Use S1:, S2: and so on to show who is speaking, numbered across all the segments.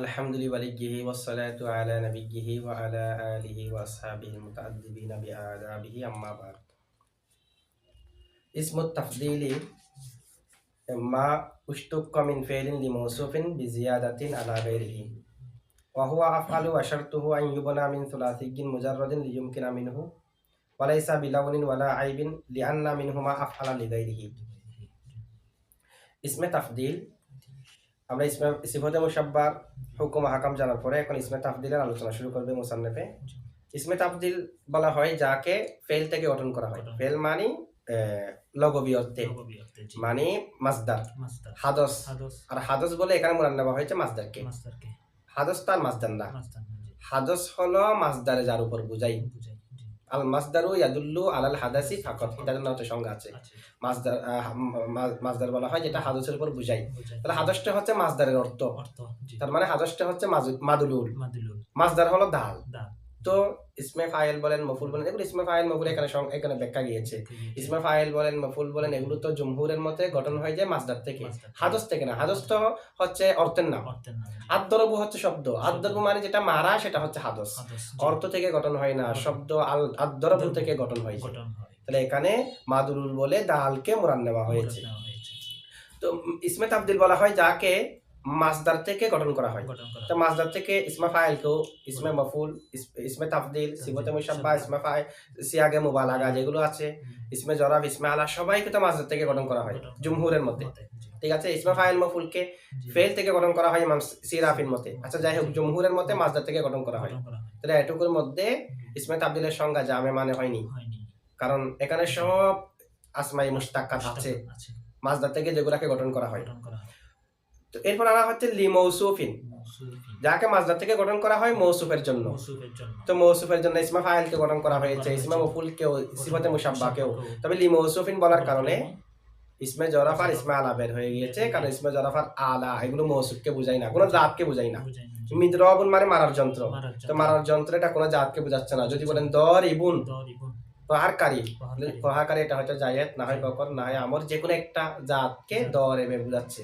S1: আলহামদুলিল্লাহি ওয়াসসালাতু আলা নাবিয়্যিহি ওয়া আলা আলিহি ওয়া আসহাবিহিল মুতাআদ্দিবিনা বিআদাবিহি আম্মা বা'দ। ইসমুত তাফদীলি মা উশতুক্কা মিন ফি'লিন লিমাওসুফিন বিজিয়াদাতিন আলা গায়রিহি ওয়া হুয়া আফআলু ওয়া শারতুহু আন ইউবনা মিন সুলাসিয়্যিন মুজাররাদিন লিয়ুমকিনা মিনহু ওয়া লাইসা বিলাউনিন ওয়ালা আইবিন লিআন্না মিনহুমা আফআলা লিগায়রিহি। ইসমে তাফদীল আমরা সিফাতে মুশাব্বার হুকুম আহকাম জানার পরে এখন ইসমে তাফদীলের আলোচনা শুরু করবে মুসান্নিফে। ইসমে তাফদীল বলা হয় যাকে ফেল থেকে গঠন করা হয়। ফেল মানে লঘবী অর্থে, মানে মাসদার, হাদস। আর হাদস বলে এখানে মুরাদ নেওয়া হয়েছে মাসদারকে। হাদস তার মাসদার না, হাদস হলো মাসদারে যার উপর বুঝাই। আল মাসদারু ইয়াদুল্লু আলাল হাদাসি ফাকাত, এটার জন্য একটা সংজ্ঞা আছে। মাসদার বলা হয় যেটা হাদসের উপর বুঝাই। তাহলে হাদসটা হচ্ছে মাসদারের অর্থ, তার মানে হাদসটা হচ্ছে মাদুলুল, মাসদার হলো দাল। তো ইসমে ফাইল বলেন, মফুল বলেন, এগুলো ইসমে ফাইল মফুল এখানে ব্যাখ্যা গিয়েছে। ইসমে ফাইল বলেন, মফুল বলেন, এগুলো তো জমহুরের মতে গঠন হয়ে যায় মাসদার থেকে, হাদস থেকে না। হাদস তো হচ্ছে অর্থের নাম। আদ-দরবু হচ্ছে শব্দ, আদ-দরবু মানে যেটা মারা, সেটা হচ্ছে হাদস। অর্থ থেকে গঠন হয় না, শব্দ আদ-দরবু থেকে গঠন হয়। তাহলে এখানে মাদুলুল বলে দালকে মুরাদ নেওয়া হয়েছে। তো ইসমে তাফদীল বলা হয় যাকে মাসদার থেকে গঠন করা হয়। তো মাসদার থেকে ইসমে ফাইলকেও ইসমে মফুল, ইসমে তাফদীল, সিফাতে মুশাব্বাহ, ইসমে ফাইল, সিয়াগে মুবালাগা যেগুলো আছে, ইসমে জরাফ, ইসমে আলা, সবাইকে তো মাসদার থেকে গঠন করা হয় জমহুরের মতে। ঠিক আছে, ইসমে ফাইল মফুলকে ফেল থেকে গঠন করা হয় ইমাম সিরাফির মতে। আচ্ছা, যাই হোক, জমহুরের মতে মাসদার থেকে গঠন করা হয়। তাহলে এটুকুর মধ্যে ইসমে তাফদীলের সংজ্ঞা জামে মানে হয়নি, কারণ এখানে সব আসমাই মুশতাক্কাত আছে মাসদার থেকে যেগুলাকে গঠন করা হয়। তো এরপর আনা হচ্ছে লিমাউসুফিন, যাকে মাসদার থেকে গঠন করা হয় মৌসুফের জন্য। তো মৌসুফের জন্য ইসমে ফাইলকে গঠন করা হয়েছে, ইসমে মফুলকেও, সিফাতে মুশাব্বাহকেও। তবে লিমাউসুফিন বলার কারণে ইসমে জরাফ আর ইসমে আলা বের হয়ে গিয়েছে, কারণ ইসমে জরাফ আর আলা এগুলো মৌসুফকে বুঝাই না, কোনো জাতকে বুঝাই না। মিদরাবুন মানে মারার যন্ত্র, তো মারার যন্ত্র এটা কোনো জাতকে বোঝাচ্ছে না। যদি বলেন দরিবুন প্রহারকারী, প্রহারকারী, এটা হয়তো জায়েদ, না হয় বকর, না হয় আমর, যে কোনো একটা জাতকে দরেবে বোঝাচ্ছে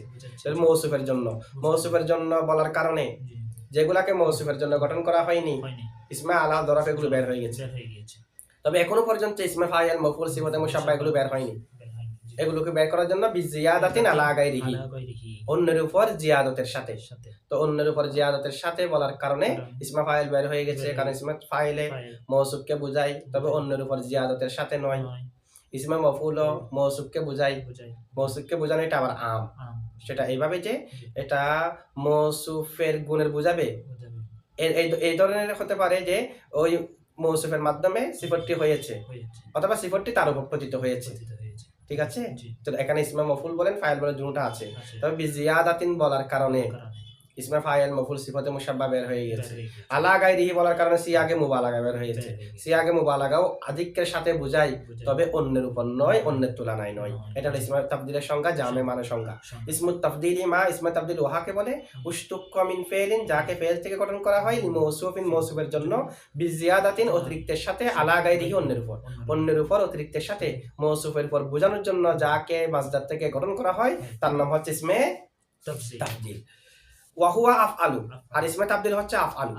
S1: মৌসুফের জন্য। মৌসুফের জন্য বলার কারণে যেগুলাকে মৌসুফের জন্য গঠন করা হয়নি, ইসমে আলা দরফ এগুলো বের হয়ে গেছে। তবে এখনো পর্যন্ত ইসমে ফাইল মফুল সিফাতে মুশাব্বাহ এগুলো বের হয়নি। এগুলোকে বের করার জন্য বিজিয়াদাতিন আলা গায়রিহি, অন্যের উপর জিয়াদতের সাথে। তো অন্যের উপর জিয়াদতের সাথে বলার কারণে ইসমে ফাইল বের হয়ে গেছে, কারণ ইসমে ফাইলে মৌসুফকে বুঝাই, তবে অন্যের উপর জিয়াদতের সাথে নয়। ইসমে মফুলও মৌসুফকে বুঝাই, মৌসুফকে বোঝানো এটা আবার আম, সেটা এইভাবে যে এটা মৌসুফের গুণের বুঝাবে। এই ধরনের হতে পারে যে ওই মৌসুফের মাধ্যমে সিফতটি হয়েছে, অথবা সিফতটি তার উপর পতিত হয়েছে। ঠিক আছে, তো এখানে ইসমে মফুল বলেন, ফাইল বলেন, দুটোটা আছে। তবে বিজিয়াদাতিন বলার কারণে ইসমে ফাইল মফুল সিফাতে মুশাব্বাহ বের হয়ে গেছে। আলা গায়রিহি বলার কারণে সিয়াগে মুবালাগা বের হয়েছে। সিয়াগে মুবালাগাও আধিক্যের সাথে বুঝাই, তবে অন্যের উপর নয়, অন্যের তুলনায় নয়। এটা হলো ইসমে তাফদীলের সংজ্ঞা, জামে মানে সংজ্ঞা। ইসমুত তাফদীলি মা, ইসমে তাফদীল ওহাকে বলে উশতুক্কা মিন ফি'লিন, যাকে ফেল থেকে গঠন করা হয়, লিমাউসুফিন মৌসুফের জন্য, বিজিয়াদাতিন অতিরিক্তের সাথে, আলা গায়রিহি অন্যের উপর অতিরিক্তের সাথে, মৌসুফের উপর বোঝানোর জন্য যাকে মাসদার থেকে গঠন করা হয় তার নাম হচ্ছে ইসমে তাফদীল। ওয়া হুয়া আফআলু, আর ইসমে তাফদীল হচ্ছে আফআলু,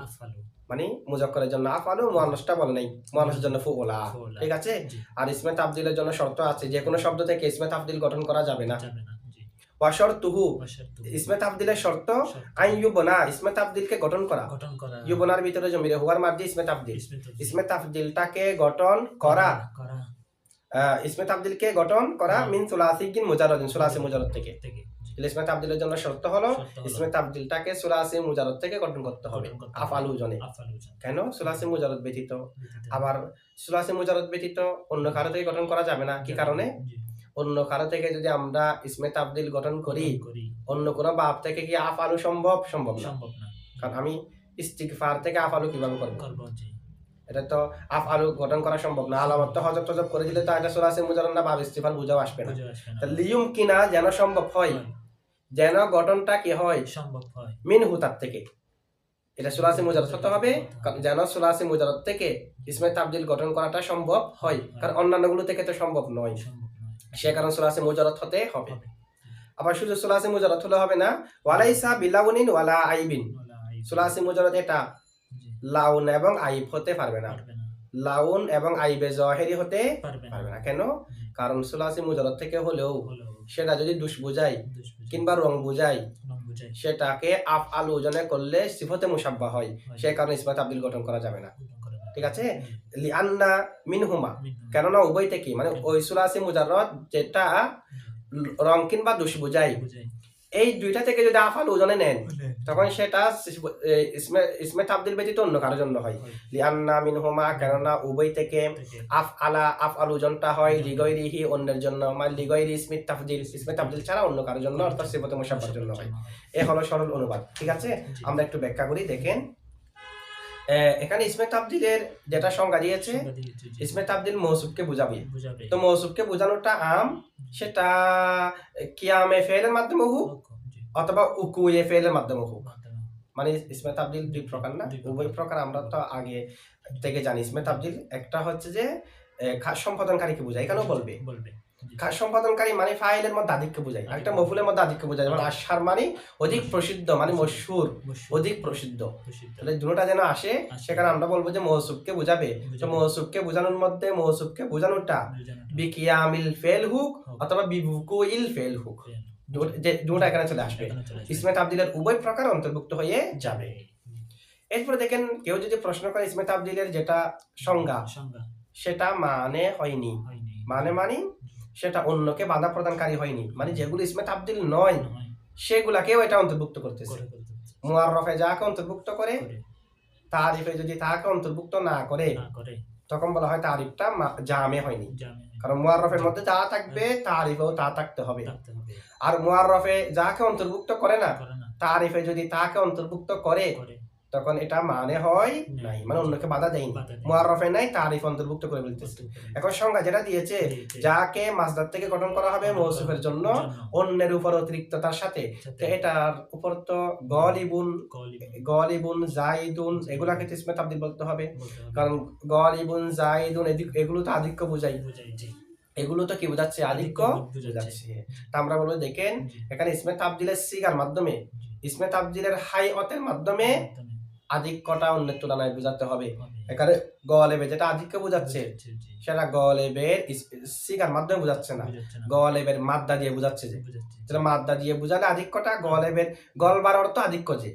S1: মানে মুজাক্কারের জন্য আফআলু, মুআন্নাসটা বলে নাই, মুআন্নাসের জন্য ফুউলা। ঠিক আছে, আর ইসমে তাফদীলের জন্য শর্ত আছে, যে কোনো শব্দ থেকে ইসমে তাফদীল গঠন করা যাবে না। ওয়া শারতুহু, ইসমে তাফদীলের শর্ত আন ইউবনা, ইসমে তাফদীলকে গঠন করা। ইউবনার ভিতরে জমিরে হুয়ার মাঝে ইসমে তাফদীল, ইসমে তাফদীলটাকে গঠন করা, ইসমে তাফদীলকে গঠন করা মিন সুলাসিয়্যিন মুজাররাদিন, সুলাসি মুজাররদ থেকে। ইসমে তাফদীলের জন্য শর্ত হলো ইসমে তাফদীলটাকে সুলাসি মুজাররদ থেকে গঠন করতে হবে, আফআলু জনে। কেন? সুলাসি মুজাররদ ব্যতীত, আবার সুলাসি মুজাররদ ব্যতীত অন্য কারো থেকে গঠন করা যাবে না। কি কারণে? অন্য কারো থেকে যদি আমরা ইসমে তাফদীল গঠন করি, অন্য কোনো বাপ থেকে কি আফআলু সম্ভব না। কারণ আমি ইস্তিগফার থেকে আফআলু কিভাবে করব? এটা তো আফআলু গঠন করা সম্ভব না। আলামত তো হযফ টযফ করে দিলে তো এটা সুলাসি মুজাররদ না, বাব ইস্তিগফার বুঝাও আসবে না। তো লিয়ুমকিনা, যেন সম্ভব হয়, যেন গঠনটা কি হয়, সম্ভব হয়, মিনহু তার থেকে, এটা সুলাসি মুজাররদ হতে হবে, যেন সুলাসি মুজাররদ থেকে ইসমে তাফদীল গঠন করাটা সম্ভব হয়, কারণ অন্যান্যগুলো থেকে তো সম্ভব নয়, সে কারণ সুলাসি মুজাররদ হতে হবে। আবার শুধু সুলাসি মুজাররদ হলে হবে না, ওয়ালাইসা বিলাউনিন ওয়ালা আইবিন, সুলাসি মুজাররদ এটা লাউন এবং আইব হতে পারবে না, লাউন এবং আইবে জহেরি হতে পারবে না। কেন? কারণ সুলাসি মুজাররদ থেকে হলেও সেটা যদি দুষ বুঝাই কিংবা রং বুঝাই, সেটাকে আফআল ওজনে করলে সিফতে মুশাব্বাহ হয়, সে কারণে ইসমে তাবদীল গঠন করা যাবে না। ঠিক আছে? লিআন্না মিনহুমা, কেননা উভয় থেকে, মানে ওই সুলাসি মুজাররদ যেটা রং কিংবা দুষ বুঝাই, এই দুইটা থেকে যদি আফআল ওজনে নেন তখন সেটা ইসমে তাবদীল ব্যতীত অন্য কারোর জন্য হয়। লিআন্না মিনহুমা, কেননা উভয় থেকে, আফআল ওজনটা হয় লিগাইরিহি, অন্যের জন্য, মানে লিগাইরি ইসমে তাবদীল ছাড়া অন্য কারোর জন্য, অর্থাৎ সিফতে মুশাব্বাহর জন্য হয়। এ হলো সরল অনুবাদ। ঠিক আছে, আমরা একটু ব্যাখ্যা করি। দেখেন এখানে ইসমে তাবদীলের যেটা সংজ্ঞা দিয়েছে, ইসমে তাবদীল মৌসুফকে বুঝাবে। তো মৌসুফকে বোঝানোটা আম, সেটা কিয়ামে ফেলের মাধ্যমে হোক অথবা উকুয়ে ফেলের মাধ্যমে হোক। মানে ইসমে তাবদীল দুই প্রকার না, উভয় প্রকার আমরা তো আগে থেকে জানি। ইসমে তাবদীল একটা হচ্ছে যে খাস সম্পাদনকারীকে বোঝায়, এখানেও বলবে খাস সম্পাদনকারী মানে ফাইলের মধ্যে আধিক্য বোঝায়, একটা মফুলের মধ্যে আধিক্য বোঝায়। যেমন আশহার মানে অধিক প্রসিদ্ধ, মানে মশহুর, অধিক প্রসিদ্ধ। তাহলে দুটোটা যেন আসে, সেখানে আমরা বলবো যে মৌসুফকে বোঝাবে। তো মৌসুফকে বোঝানোর মধ্যে মৌসুফকে বোঝানোটা বিকিয়ামিল ফেল হুক অথবা বিবুকুইল ফেল হুক, দুটোটা এখানে চলে আসবে। ইসমে তাবদীলের উভয় প্রকার অন্তর্ভুক্ত হয়ে যাবে। এরপরে দেখেন, কেউ যদি প্রশ্ন করে ইসমে তাবদীলের যেটা সংজ্ঞা সেটা মানে হয়নি, মানে সেটা অন্যকে বাধা প্রদানকারী হয়নি, মানে যেগুলো ইসমে তাবদীল নয় সেগুলাকেও এটা অন্তর্ভুক্ত করতেছে। মুআররফে যাকে অন্তর্ভুক্ত করে, তারিফে যদি তাকে অন্তর্ভুক্ত না করে তখন বলা হয় তারিফটা জামে হয়নি। কারণ মুআররফের মধ্যে যা থাকবে তারিফেও তা থাকতে হবে। আর মুআররফে যাকে অন্তর্ভুক্ত করে না, তারিফে যদি তাকে অন্তর্ভুক্ত করে তখন এটা মানে হয় নাই, মানে অন্যকে বাধা দেয়নি। মুআররফে নাই, তারিফ অন্তর্ভুক্ত করে বলতেছে। এখন সংজ্ঞা যেটা দিয়েছে, যাকে মাসদার থেকে গঠন করা হবে মৌসুফের জন্য অন্যের উপর অতিরিক্ততার সাথে, তো এটার উপর তো গলিবুন জাইদুন এগুলাকে ইসমে তাবদীল বলতে হবে। কারণ গলিবুন জাইদুন এগুলো তো আধিক্য বোঝায়, এগুলো তো কি বোঝাচ্ছে? আধিক্য বোঝাচ্ছে। তা আমরা বলবো, দেখেন এখানে ইসমে তাবদীলের সিগার মাধ্যমে, ইসমে তাবদীলের হাইয়তের মাধ্যমে আধিক্যটা অন্যের তুলনায় বোঝাতে হবে। এখানে গলেবে যেটা আধিক্য বোঝাচ্ছে সেটা গলেবের সিগার মাধ্যমে বোঝাচ্ছে না, গলেবের মাদ্দা দিয়ে বোঝাচ্ছে। যে মাদ্দা দিয়ে বোঝালে আধিক্যটা গলেবের, গলবার অর্থ আধিক্য যে,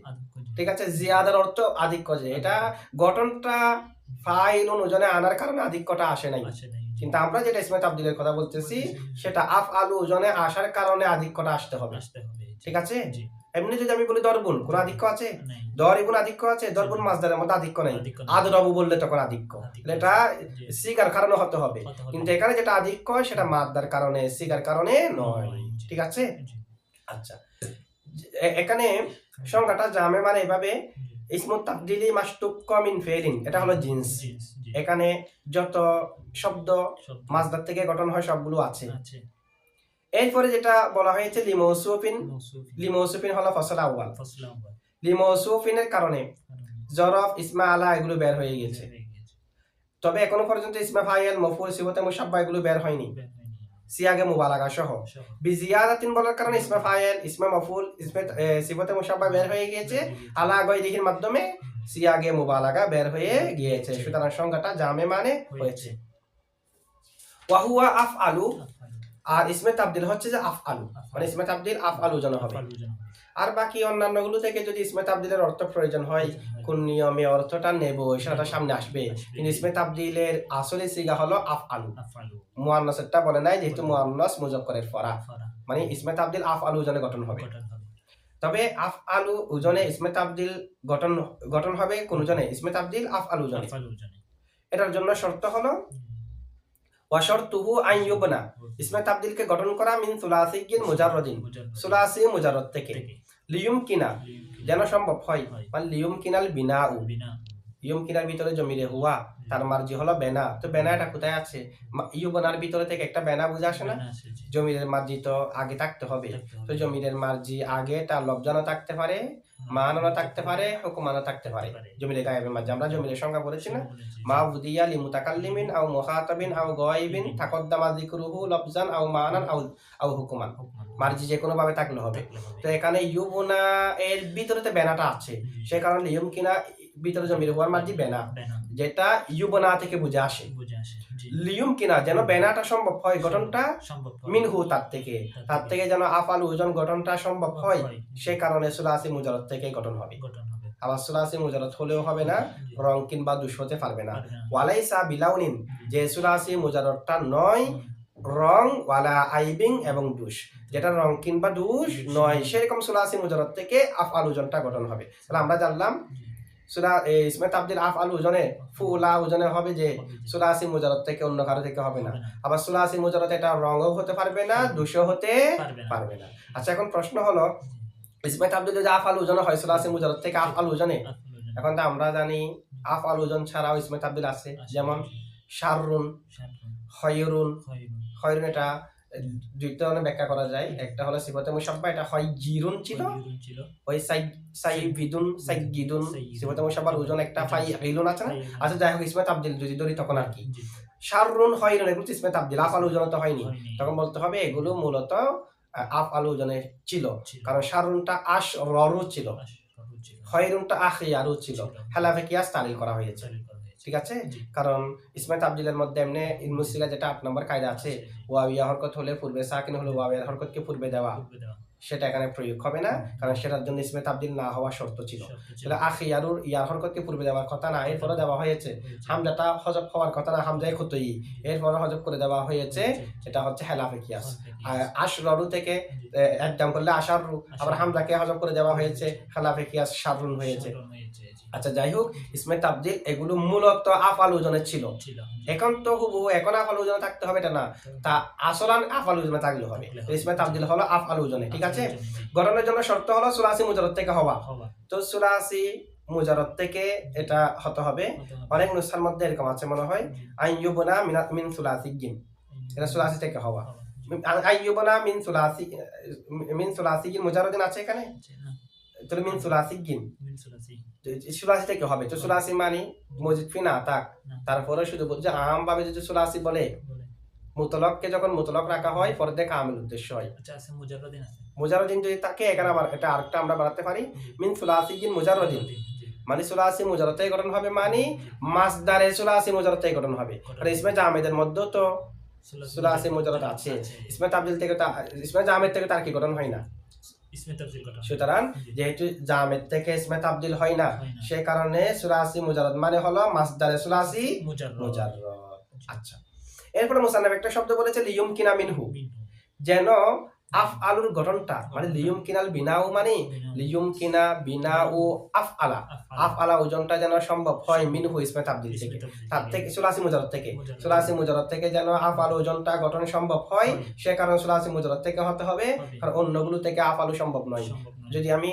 S1: ঠিক আছে, জিয়াদার অর্থ আধিক্য যে, এটা গঠনটা ফাইলুন ওজনে আনার কারণে আধিক্যটা আসে নাই। কিন্তু আমরা যেটা ইসমে তাবদীলের কথা বলতেছি সেটা আফআলু ওজনে আসার কারণে আধিক্যটা আসতে হবে। ঠিক আছে? এমনি যদি আমি বলি দরবুন, কোন আধিক্য আছে? দরিবুন আধিক্য আছে, দরবুন মাসদারের মধ্যে আধিক্য নাই। আদরবু বললে তখন আধিক্য, এটা সিগার কারণে হতে হবে। কিন্তু এখানে যেটা আধিক্য সেটা মাদ্দার কারণে, সিগার কারণে নয়। ঠিক আছে? আচ্ছা, এখানে সংজ্ঞাটা জামে মানে এভাবে, ইসমু তাবদীলি মাশতুক্কা মিন ফিলিন, এটা হলো জিন্স। এখানে যত শব্দ মাসদার থেকে গঠন হয় সবগুলো আছে। এরপরে যেটা বলা হয়েছে লিমৌসুফিন হলো ফসল আউয়াল। লিমৌসুফিনের কারণে জরফ, ইসমা আলা এগুলো বের হয়ে গেছে, তবে এখনো পর্যন্ত ইসমে ফাইল, মফউল, সিফতে মুশাব্বাহ এগুলো বের হয়নি সিয়াগে মুবালাগা সহ। বিজিয়াদাতিন বলার কারণে ইসমে ফাইল, ইসমে মফউল, সিফতে মুশাব্বাহ বের হয়ে গিয়েছে, আলা গায়রিহির মাধ্যমে সিয়াগে মুবালাগা বের হয়ে গিয়েছে। সুতরাং সংজ্ঞাটা জামে মানে হয়েছে। ওয়া হুয়া আফআলু, আর ইসমে তাবদীল হচ্ছে যে আফআলু, মানে ইসমে তাবদীল আফআলু যেন হবে। আর বাকি অন্যান্যগুলো থেকে যদি ইসমে তাবদীলের অর্থ প্রয়োজন হয়, কোন নিয়মে অর্থটা নেব সেটা সামনে আসবে। কিন্তু ইসমে তাবদীলের আসলে সিগা হলো আফআলু, মুআন্নাসেরটা বলে নাই, যেহেতু মুআন্নাস মুযাক্কারের ফরা, মানে ইসমে তাবদীল আফআলু ওজনে গঠন হবে। তবে আফআলু ওজনে ইসমে তাবদীল গঠন হবে কোন ওজনে? ইসমে তাবদীল আফআলু ওজনে। এটার জন্য শর্ত হলো ওয়াশরতুহু আন ইউবনা, ইসমে তাবদীলকে গঠন করা মিন সুলাসিয়্যিন মুজাররাদিন, সুলাসি মুজাররদ থেকে, লিয়ুমকিনা যেন সম্ভব হয়, মানে লিয়ুমকিনাল বিনাউ, লিয়ুমকিনার ভিতরে জমিরে হুয়া, তার মার্জি হলো বেনা। তো বেনা এটা কোথায় আছে? ইউবনার ভিতরে থেকে একটা বেনা বুঝে আসে না? জমিরের মার্জি তো আগে থাকতে হবে, তো জমিরের মার্জি আগে তার লব্জানো থাকতে পারে, মানানো থাকতে পারে, হুকুমানা থাকতে পারে। জমিরে গায়েবের মাঝে আমরা জমিরে সংজ্ঞা বলেছি না, মাউদিয়া লি মুতাকাল্লিমিন আও মুখাতাবিন আও গায়বিন তাকদ্দামা যিকরুহু লফজান আও মানান আও হুকুমান, মার্জি যে কোনো ভাবে থাকলে হবে। তো এখানে ইউবনা এর ভিতরেতে বেনাটা আছে, সে কারণে ইউমকিনা ভিতরে জমির হওয়ার মার্জি বেনা, যেটা ইউবনা থেকে বুঝে আসে। লিয়ুমকিনা যেন বেনাটা সম্ভব হয়, গঠনটা মিনহু তার থেকে যেন আফআল ওজন গঠনটা সম্ভব হয়, সে কারণে সুলাসি মুজাররদ থেকে গঠন হবে। আবার সুলাসি মুজাররদ হলেও হবে না, রং কিংবা দুশ হতে পারবে না। ওয়ালাইসা বিলাউনিন, যে সুলাসি মুজাররদটা নয় রং ওয়ালা আইবিং এবং দুশ, যেটা রং কিংবা দুশ নয়, সেরকম সুলাসি মুজাররদ থেকে আফআল ওজনটা গঠন হবে। তাহলে আমরা জানলাম ইসমে তাবদিল আফআল ওজনে ফুলা ওজনে হবে যে সুলাসি মুজাররদ থেকে অন্য কারো থেকে হবে না। আবার সুলাসি মুজাররদ এটা রংও হতে পারবে না, দুশো হতে পারবে না। আচ্ছা, এখন প্রশ্ন হলো ইসমে তাবদিল যে আফআল ওজনে হয় সুলাসি মুজাররদ থেকে আফআল ওজনে, এখন তো আমরা জানি আফআল ওজন ছাড়াও ইসমে তাবদিল আছে, যেমন শাররুন, খয়রুন। খয়রুন এটা দুই ধরনের ব্যাখ্যা করা যায়, একটা হলো সিফাতে মুশাব্বা, এটা হয় জিরুন ছিল, ওই সাইবিদুন সাইগিদুন সিফাতে মুশাব্বার ওজন একটা ফাইলুন আছে না। আচ্ছা, যাই হোক ইসমে তাবদিল যদি ধরি তখন আর কি শাররুন খয়রুন এগুলো ইসমে তাবদিল, আফআল ওজনে তো হয়নি, তখন বলতে হবে এগুলো মূলত আফআল ওজনে ছিল, কারণ শাররুনটা আশররু ছিল, খয়রুনটা আখিয়ারু ছিল, হেলাফে কিয়াস তালিল করা হয়েছে। ঠিক আছে, কারণ ইসমে তাবদিলের মধ্যে এমনি ইলমুস সিগা যেটা 8 নম্বর কায়দা আছে, ওয়াবিয়া হরকত হলে পূর্বে সাকিন হলে ওয়াবিয়া হরকতকে পূর্বে দেওয়া, সেটা এখানে প্রয়োগ হবে না, কারণ সেটার জন্য ইসমে তাবদিল না হওয়া শর্ত ছিল। তাহলে আখিয়ারুর ইয়ার হরকতকে পূর্বে দেওয়ার কথা না, এরপরে দেওয়া হয়েছে। হামজাটা হজব হওয়ার কথা না, হামজায় খুতই, এরপরে হজব করে দেওয়া হয়েছে, এটা হচ্ছে হেলাফে কিয়াস। আশররু থেকে একদম করলে আশাররু, আবার হামজাকে হজব করে দেওয়া হয়েছে, হেলাফে কিয়াস শাররুন হয়েছে। আচ্ছা, যাই হোক ইসমে তাবদিল এগুলো মূলত আফআল ওজনে ছিল, এখন তো হুবহু এখন আফআল ওজনে থাকতে হবে এটা না, তা আসলান আফআল ওজনে থাকলে হবে। ইসমে তাবদিল হলো আফআল ওজনে। ঠিক আছে, গঠনের জন্য শর্ত হলো সুলাসি মুজাররদ থেকে হওয়া, তো সুলাসি মুজাররদ থেকে এটা হতে হবে। অনেক নুসখার মধ্যে এরকম আছে মনে হয় আইয়ুবনা মিন সুলাসিগিন, এটা সুলাসি থেকে হওয়া। আইয়ুবনা মিন সুলাসিগিন মুজাররদিন আছে এখানে, তাহলে মিন সুলাসিগিন সুলাসি থেকে হবে। তো সুলাসি মানে মজিদ ফি না থাক, তারপরে শুধু বলছে আম ভাবে যদি সুলাসি বলে মুতলককে যখন মুতলক রাখা হয় পরে দেখে আমিল উদ্দেশ্য হয়। আচ্ছা, আছে মুজাররদিন আছে, মুজাররদিন যদি থাকে এখানে আবার এটা আরেকটা আমরা বাড়াতে পারি, মিন সুলাসিগিন মুজাররদিন মানে সুলাসি মুজাররদ থেকে গঠন হবে, মানে মাসদারে সুলাসি মুজাররদ থেকে গঠন হবে। আর ইসমে জামেদের মধ্যে তো সুলাসি মুজাররদ আছে, ইসমে তাবদিল থেকে ইসমে জামেদ থেকে তার কি গঠন হয় না, সুতরাং যেহেতু জামেদ থেকে ইসমে তাবদিল হয় না, সে কারণে সুলাসি মুজাররদ মানে হলো মাসদারে সুলাসি মুজাররদ। আচ্ছা, এরপরে মুসান্নাফ একটা শব্দ বলেছে লিয়ুমকিনা মিনহু, যেন আফআলুর গঠনটা মানে লিয়ুমকিনাল বিনাউ মানে লিয়ুমকিনা বিনাউ আফআলা, আফআলা ওজনটা যেন সম্ভব হয় মিনহু ইসমে তাবদিল থেকে, তার থেকে সুলাসি মুজাররদ থেকে, সুলাসি মুজাররদ থেকে যেন আফআল ওজনটা গঠন সম্ভব হয়, সে কারণে সুলাসি মুজাররদ থেকে হতে হবে, কারণ অন্যগুলো থেকে আফআলু সম্ভব নয়। যদি আমি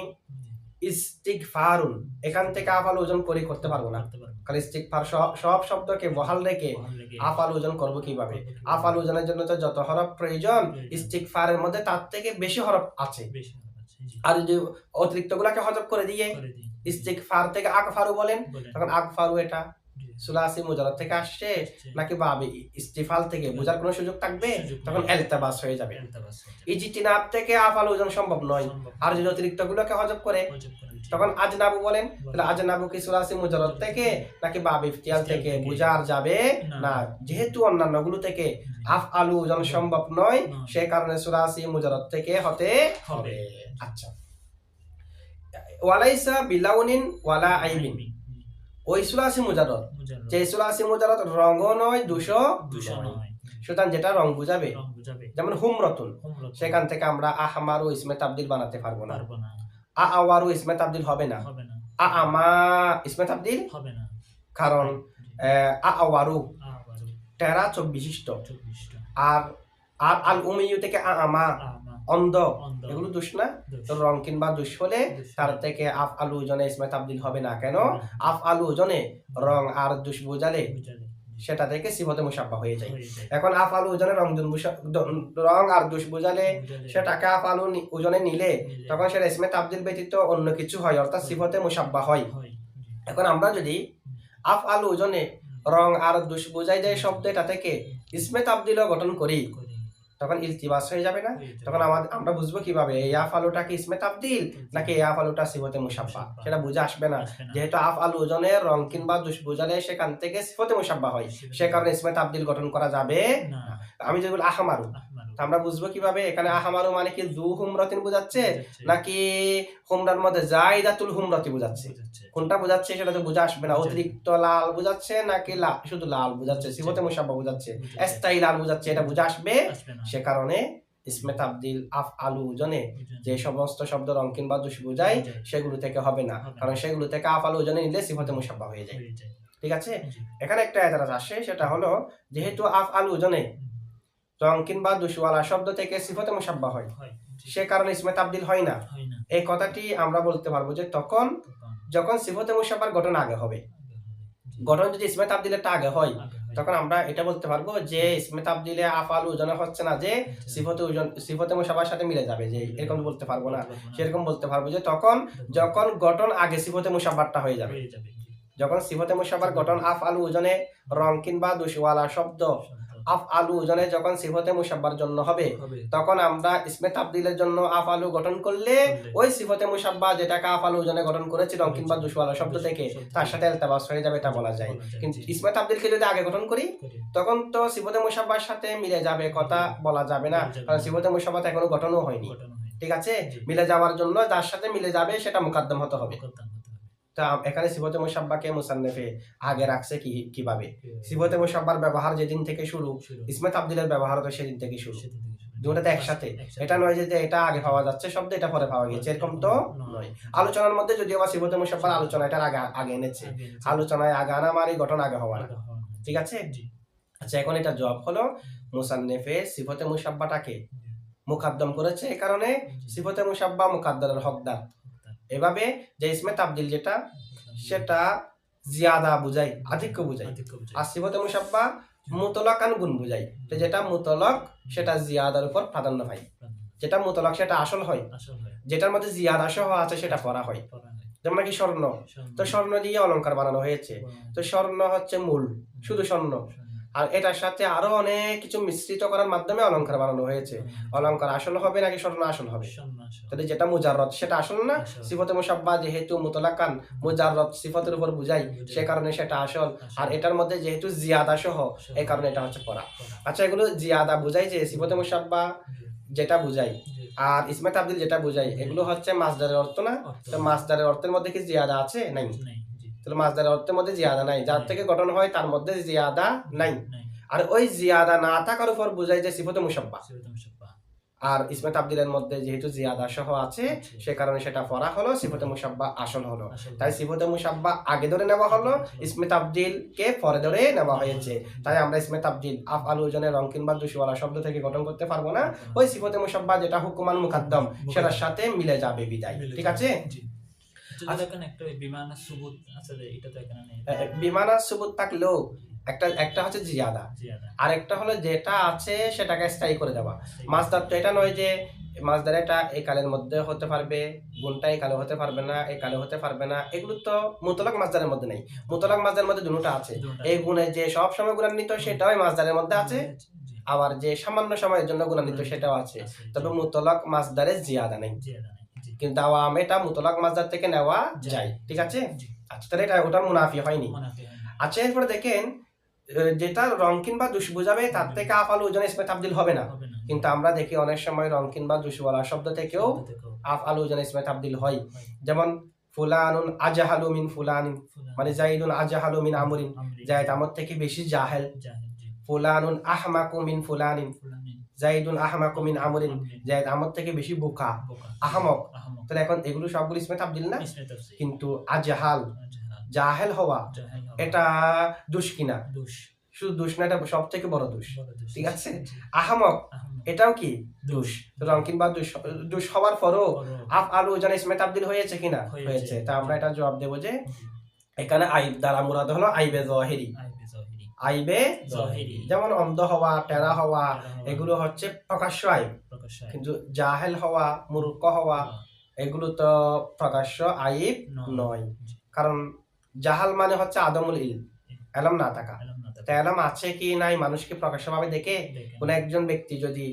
S1: ইস্তিগফারুন এখান থেকে আফআল ওজন করে করতে পারবো না, কারণ ইস্তিগফার সব শব্দকে বহাল রেখে আফআল ওজন করব কিভাবে? আফআল ওজনের জন্য তো যত হরফ প্রয়োজন ইস্তিগফারের মধ্যে তার থেকে বেশি হরফ আছে, আর যদি অতিরিক্ত গুলাকে হজব করে দিয়ে ইস্তিগফার থেকে আকফারু বলেন, তখন আকফারু এটা সুলাসি মুজাররদ থেকে আসছে নাকি বাবে ইস্তিফাল থেকে বোঝার কোনো সুযোগ থাকবে, তখন ইলতিবাস হয়ে যাবে। ইজতিনাব থেকে আফআল ওজন সম্ভব নয়, আর যদি অতিরিক্ত গুলোকে হজব করে তখন আজনাবু বলেন, তাহলে আজনাবু কি সুলাসি মুজাররদ থেকে নাকি বাবে ইফতিয়াল থেকে বোঝার যাবে না, যেহেতু অন্যান্য গুলো থেকে আফআল ওজন সম্ভব নয়, সে কারণে সুলাসি মুজাররদ থেকে হতে হবে। আচ্ছা, ওয়ালাইসা বিলাউনিন ওয়ালা আইবিন, ওই সুলাসি মুজাররদ যে সুলাসি মুজাররদ রঙও নয় দুশো নয়, সুতরাং যেটা রং বুঝাবে, যেমন হুমরতুন, সেখান থেকে আমরা আহমারু ইসমে তাবদিল বানাতে পারবো না, আওয়ারু ইসমে তাবদিল হবে না, আমা ইসমে তাবদিল হবে না, কারণ আওয়ারু টেরা চোখ বিশিষ্ট, আর আল উমিয়ু থেকে আমা অন্ধ, এগুলো দুষ না, তো রং কিংবা দুষ হলে তার থেকে আফআল ওজনে ইসমে তাবদিল হবে না। কেন? আফআল ওজনে রং আর দুষ বোঝালে সেটা থেকে সিফতে মুসাব্বা হয়ে যায়। এখন আফআলু ওজনে রং আর দুষ বুঝালে সেটাকে আফআলু ওজনে নিলে তখন সেটা ইসমে তাবদিল ব্যতীত অন্য কিছু হয়, অর্থাৎ সিফতে মুসাব্বা হয়। এখন আমরা যদি আফআলু ওজনে রং আর দুষ বুঝাই যায় শব্দ, এটা থেকে ইসমে তাবদিলও গঠন করি, তখন ইলতিবাস হয়ে যাবে না? তখন আমরা বুঝবো কিভাবে এই আফআলুটা কি ইসমে তাবদিল নাকি এই আফআলুটা সিফতে মুসাব্বা, সেটা বুঝে আসবে না। যেহেতু আফআলু ওজনে রং কিংবা দুষ বুঝালে সেখান থেকে সিফতে মুসাব্বা হয়, সে কারণে ইসমে তাবদিল গঠন করা যাবে না। আমি যদি বলি আহমারু, আমরা বুঝবো কিভাবে এখানে আহমারু মানে কি যু হুমরাতিন বোঝাচ্ছে নাকি হুমরার মধ্যে জাইদাতুল হুমরাতি বোঝাচ্ছে? কোনটা বোঝাচ্ছে সেটা তো বুঝে আসবে না। অতিরিক্ত লাল বোঝাচ্ছে নাকি শুধু লাল বোঝাচ্ছে, সিফতে মুসাব্বা বোঝাচ্ছে, স্থায়ী লাল বোঝাচ্ছে, এটা বুঝে আসবে। সে কারণে ইসমে তাবদিল আফআলু ওজনে যে সমস্ত শব্দ রং কিংবা দুষ বোঝায় সেগুলো থেকে হবে না, কারণ সেগুলো থেকে আফআলু ওজনে নিলে সিফতে মুসাব্বা হয়ে যায়। ঠিক আছে? এখানে একটা এতরাজ আসে, সেটা হলো যেহেতু আফআলু ওজনে রং কিংবা দুষওয়ালা শব্দ থেকে সিফতে মুসাব্বা হয়, সে কারণে ইসমে তাবদিল হয় না। এই কথাটি আমরা বলতে পারবো যে তখন যখন সিফতে মুসাব্বার গঠন আগে হবে। গঠন যদি ইসমে তাবদিলেরটা আগে হয় তখন আমরা এটা বলতে পারবো যে ইসমে তাবদিলে আফআলু ওজনে হচ্ছে না যে সিফতে মুসাব্বার সাথে মিলে যাবে, যে এরকম বলতে পারবো না। সেরকম বলতে পারবো যে তখন যখন গঠন আগে সিফতে মুসাব্বারটা হয়ে যাবে। যখন সিফতে মুসাব্বার গঠন আফআলু ওজনে রং কিংবা দুষওয়ালা শব্দ আফআলু ওজনে যখন সিফতে মুসাব্বার জন্য হবে, তখন আমরা ইসমে তাবদিলের জন্য আফআলু গঠন করলে ওই সিফতে মুসাব্বা যেটাকে আফআলু ওজনে গঠন করেছি রং কিংবা দুষওয়ালা শব্দ থেকে, তার সাথে ইলতিবাস হয়ে যাবে, এটা বলা যায়। কিন্তু ইসমে তাবদিলকে যদি আগে গঠন করি তখন তো সিফতে মুসাব্বার সাথে মিলে যাবে, কথা বলা যাবে না, কারণ সিফতে মুসাব্বা এখনো গঠনও হয়নি। ঠিক আছে? মিলে যাওয়ার জন্য যার সাথে মিলে যাবে সেটা মুকাদ্দম হতে হবে। তা এখানে সিফতে মুসাব্বাকে মুসান্নিফে আগে রাখছে কিভাবে? সিফতে মুসাব্বার ব্যবহার যেদিন থেকে শুরু, ইসমে তাবদিলের ব্যবহার তো সেদিন থেকে শুরু, দুটোতে একসাথে। এটা নয় যে এটা আগে পাওয়া যাচ্ছে শব্দ এটা পরে পাওয়া গেছে, এরকম তো নয়। আলোচনার মধ্যে যদিও বা সিফতে মুসাব্বার আলোচনা এটার আগে এনেছে, আলোচনায় আগে আনা মানে গঠন আগে হওয়া না। ঠিক আছে? আচ্ছা, এখন এটা জবাব হলো মুসান্নিফে সিফতে মুসাব্বাটাকে মুকাদ্দম করেছে, এই কারণে সিফতে মুসাব্বা মুকাদ্দারের হকদার। এভাবে যে ইসমে তাবদিল যেটা সেটা জিয়াদা বুঝাই, আধিক্য বুঝাই, আর সিফতে মুসাব্বা মুতলাকান গুণ বুঝাই। তো যেটা মুতলক সেটা জিয়াদার উপর প্রাধান্য পায়, যেটা মুতলক সেটা আসল হয়, যেটার মধ্যে জিয়াদা সহ আছে সেটা পড়া হয়। যেমন নাকি স্বর্ণ, তো স্বর্ণ দিয়ে অলংকার বানানো হয়েছে, তো স্বর্ণ হচ্ছে মূল, শুধু স্বর্ণ, আর এটার সাথে আরো অনেক কিছু মিশ্রিত করার মাধ্যমে অলংকার বানানো হয়েছে। অলংকার আসল হবে নাকি স্বর্ণ আসল হবে? তাহলে যেটা মুজাররদ সেটা আসল না। সিফতে মুসাব্বা যেহেতু মুতলাকান মুজাররদ সিফতের উপর বুঝাই, সে কারণে সেটা আসল, আর এটার মধ্যে যেহেতু জিয়াদা সহ এই কারণে এটা হচ্ছে পড়া। আচ্ছা, এগুলো জিয়াদা বুঝাই যে সিফতে মুসাব্বা যেটা বুঝাই আর ইসমে তাবদিল যেটা বুঝাই, এগুলো হচ্ছে মাসদারের অর্থ না? তো মাসদারের অর্থের মধ্যে কি জিয়াদা আছে? নাই। তাহলে মাসদারের অর্থের মধ্যে জিয়াদা নাই, যার থেকে গঠন হয় তার মধ্যে জিয়াদা নাই। আর ওই জিয়াদা না থাকার উপর বুঝাই যে সিফতে মুসাব্বা। আর ইসমে তাবদিলের মধ্যে যেহেতু জিয়াদা সহ আছে সে কারণে সেটা পড়া হলো, সিফতে মুসাব্বা আসল হলো। তাই সিফতে মুসাব্বা আগে ধরে নেওয়া হলো, ইসমে তাবদিল কে পরে ধরে নেওয়া হয়েছে। তাই আমরা ইসমে তাবদিল আফআলু ওজনে রং কিংবা দুষওয়ালা শব্দ থেকে গঠন করতে পারবো না। ওই সিফতে মুসাব্বা যেটা হুকুমান মুকাদ্দম সেটার সাথে মিলে যাবে বিদায়। ঠিক আছে? বিমানা সুবুত থাকলেও একটা হচ্ছে জিয়াদা, আর একটা হলো যেটা আছে সেটাকে স্থায়ী করে দেওয়া। মাসদার তো এটা নয় যে মাসদার এটা এই কালের মধ্যে হতে পারবে, গুণটা এই কালে হতে পারবে না, এই কালে হতে পারবে না, এগুলো তো মুতলাক মাসদারের মধ্যে নেই। মুতলাক মাসদারের মধ্যে দুটোটা আছে, এই গুণে যে সব সময় গুণান্বিত সেটাও মাসদারের মধ্যে আছে, আবার যে সামান্য সময়ের জন্য গুণান্বিত সেটাও আছে। তবে মুতলাক মাসদারে জিয়াদা নেই, কিন্তু আওয়াম এটা মুতলাক মাসদার থেকে নেওয়া যায়। ঠিক আছে? আচ্ছা, তাহলে এটা ওটার মুনাফি হয়নি। আচ্ছা, এরপরে দেখেন যেটা রং কিংবা দুষ বুঝাবে তার থেকে আফআলু ওজনে ইসমে তাবদিল হবে না, কিন্তু আমরা দেখি অনেক সময় রং কিংবা দুষওয়ালা শব্দ থেকেও আফআলু ওজনে ইসমে তাবদিল হয়। যেমন ফুলানুন আজহালু মিন ফুলানিন, মানে জাইদুন আজহালু মিন আমরিন, জাইদ আমর থেকে বেশি জাহেল। ফুলানুন আহমাকু মিন ফুলানিন, জাইদুন আহমাকু মিন আমরিন, জাইদ আমর থেকে বেশি বোকা, আহমক। তাহলে এখন এগুলো সবগুলো ইসমে তাবদিল না? কিন্তু আজহাল জাহেল হওয়া এটা দোষ কিনা? শুধু দোষ না, এটা সব থেকে বড় দোষ। ঠিক আছে? আহমক এটাও কি দোষ। রং কিংবা দোষ হওয়ার পরও আফআলু ওজনে ইসমে তাবদিল হয়েছে কিনা? হয়েছে। তা আমরা এটা জবাব দেব যে এখানে আইব দ্বারা মুরাদ হলো আইবে যাহিরি। আইবে জহিরি। যেমন অন্ধ হওয়া, টেরা হওয়া এগুলো হচ্ছে প্রকাশ্য আইব, কিন্তু জাহেল হওয়া, মূর্খ হওয়া এগুলো তো প্রকাশ্য আইব নয়। কারণ জাহাল মানে হচ্ছে আদমুল ইলম, এলম না থাকা। এলম আছে কি নাই মানুষকে প্রকাশ্যভাবে দেখে কোন একজন ব্যক্তি যদি